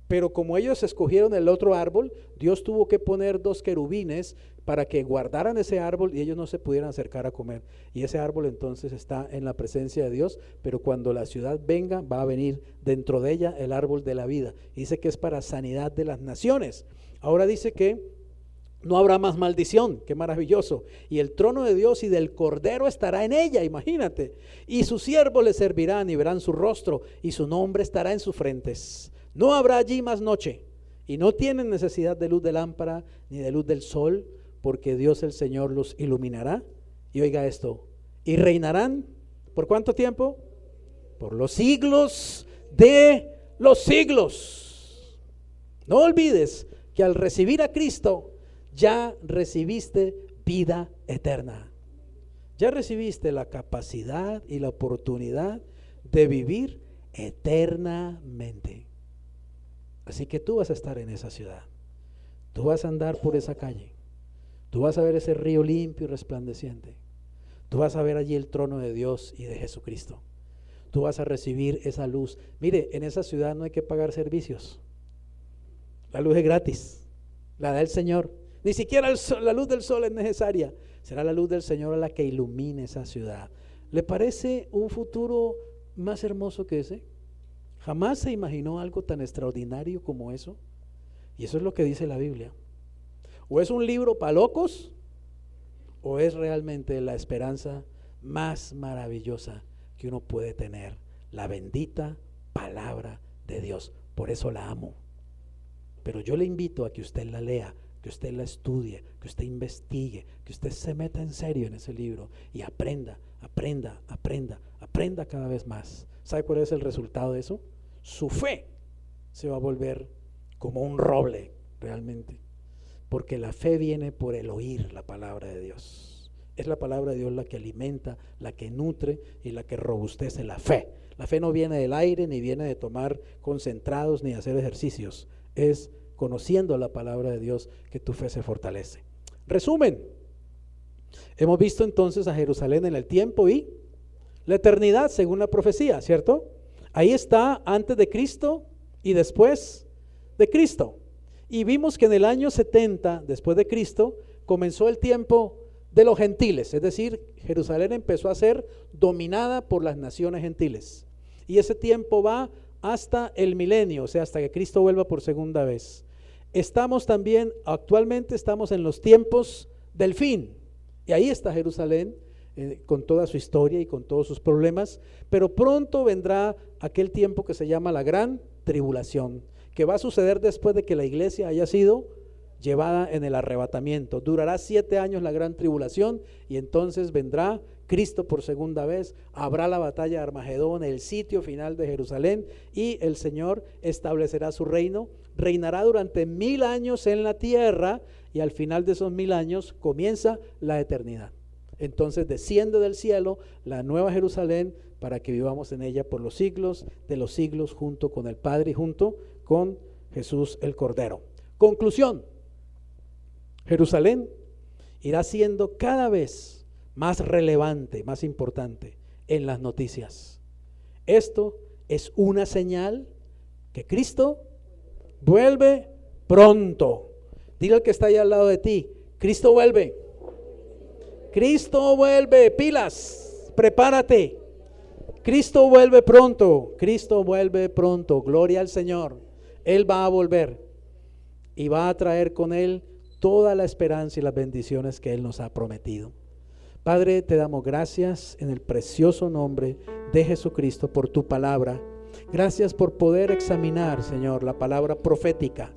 Pero como ellos escogieron el otro árbol, Dios tuvo que poner 2 querubines para que guardaran ese árbol y ellos no se pudieran acercar a comer. Y ese árbol entonces está en la presencia de Dios, pero cuando la ciudad venga, va a venir dentro de ella el árbol de la vida. Y dice que es para sanidad de las naciones. Ahora dice que no habrá más maldición. Qué maravilloso. Y el trono de Dios y del Cordero estará en ella, imagínate. Y sus siervos le servirán y verán su rostro, y su nombre estará en sus frentes. No habrá allí más noche, y no tienen necesidad de luz de lámpara ni de luz del sol, porque Dios el Señor los iluminará. Y oiga esto: y reinarán, ¿por cuánto tiempo? Por los siglos de los siglos. No olvides que al recibir a Cristo ya recibiste vida eterna. Ya recibiste la capacidad y la oportunidad de vivir eternamente. Así que tú vas a estar en esa ciudad, tú vas a andar por esa calle, tú vas a ver ese río limpio y resplandeciente, tú vas a ver allí el trono de Dios y de Jesucristo, tú vas a recibir esa luz. Mire, en esa ciudad no hay que pagar servicios, la luz es gratis, la da el Señor. Ni siquiera la luz del sol es necesaria, será la luz del Señor la que ilumine esa ciudad. ¿Le parece un futuro más hermoso que ese? Jamás se imaginó algo tan extraordinario como eso. Y eso es lo que dice la Biblia. O es un libro para locos, o es realmente la esperanza más maravillosa que uno puede tener, la bendita palabra de Dios. Por eso la amo. Pero yo le invito a que usted la lea, que usted la estudie, que usted investigue, que usted se meta en serio en ese libro y aprenda cada vez más. ¿Sabe cuál es el resultado de eso? Su fe se va a volver como un roble realmente, porque la fe viene por el oír la palabra de Dios, Es la palabra de Dios la que alimenta, la que nutre y la que robustece la fe. La fe no viene del aire, ni viene de tomar concentrados, ni hacer ejercicios. Es conociendo la palabra de Dios que tu fe se fortalece. Resumen, hemos visto entonces a Jerusalén en el tiempo y la eternidad según la profecía, ¿cierto? Ahí está antes de Cristo y después de Cristo. Y vimos que en el año 70 después de Cristo comenzó el tiempo de los gentiles, es decir, Jerusalén empezó a ser dominada por las naciones gentiles. Y ese tiempo va hasta el milenio, o sea, hasta que Cristo vuelva por segunda vez. Actualmente estamos en los tiempos del fin. Y ahí está Jerusalén con toda su historia y con todos sus problemas. Pero pronto vendrá aquel tiempo que se llama la gran tribulación, que va a suceder después de que la iglesia haya sido llevada en el arrebatamiento. Durará 7 años la gran tribulación y entonces vendrá Cristo por segunda vez, habrá la batalla de Armagedón, el sitio final de Jerusalén, y el Señor establecerá su reino, reinará durante 1000 años en la tierra, y al final de esos 1000 años comienza la eternidad. Entonces desciende del cielo la nueva Jerusalén para que vivamos en ella por los siglos de los siglos, junto con el Padre y junto con Jesús el Cordero. Conclusión: Jerusalén irá siendo cada vez más relevante, más importante en las noticias. Esto es una señal que Cristo vuelve pronto. Dile al que está ahí al lado de ti: Cristo vuelve. Cristo vuelve, pilas, prepárate. Cristo vuelve pronto, Cristo vuelve pronto, gloria al Señor. Él va a volver y va a traer con Él toda la esperanza y las bendiciones que Él nos ha prometido. Padre, te damos gracias en el precioso nombre de Jesucristo por tu palabra. Gracias por poder examinar, Señor, la palabra profética.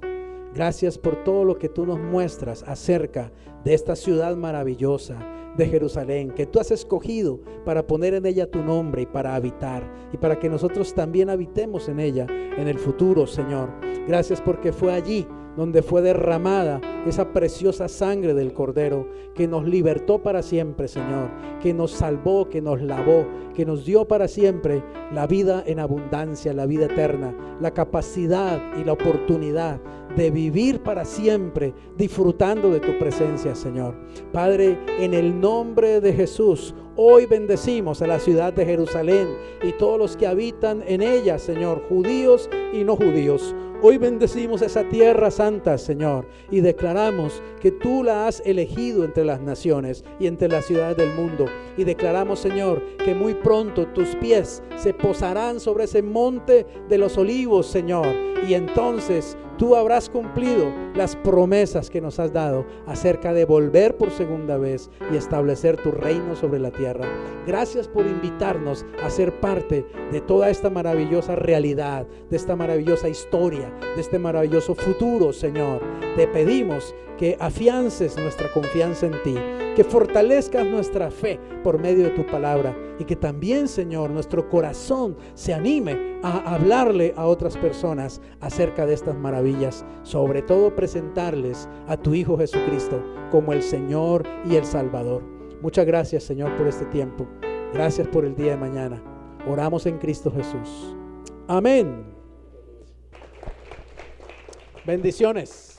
Gracias por todo lo que tú nos muestras acerca de esta ciudad maravillosa de Jerusalén, que tú has escogido para poner en ella tu nombre y para habitar, y para que nosotros también habitemos en ella en el futuro, Señor. Gracias porque fue allí donde fue derramada esa preciosa sangre del Cordero, que nos libertó para siempre, Señor, que nos salvó, que nos lavó, que nos dio para siempre la vida en abundancia, la vida eterna, la capacidad y la oportunidad de vivir para siempre disfrutando de tu presencia, Señor. Padre, en el nombre de Jesús, hoy bendecimos a la ciudad de Jerusalén y todos los que habitan en ella, Señor, judíos y no judíos. Hoy bendecimos esa tierra santa, Señor, y declaramos que tú la has elegido entre las naciones y entre las ciudades del mundo. Y declaramos, Señor, que muy pronto tus pies se posarán sobre ese monte de los olivos, Señor, y entonces tú habrás cumplido las promesas que nos has dado acerca de volver por segunda vez y establecer tu reino sobre la tierra. Gracias por invitarnos a ser parte de toda esta maravillosa realidad, de esta maravillosa historia, de este maravilloso futuro, Señor. Te pedimos que afiances nuestra confianza en ti, que fortalezcas nuestra fe por medio de tu palabra, y que también, Señor, nuestro corazón se anime a hablarle a otras personas acerca de estas maravillas, sobre todo presentarles a tu Hijo Jesucristo como el Señor y el Salvador. Muchas gracias, Señor, por este tiempo. Gracias por el día de mañana. Oramos en Cristo Jesús. Amén. Bendiciones.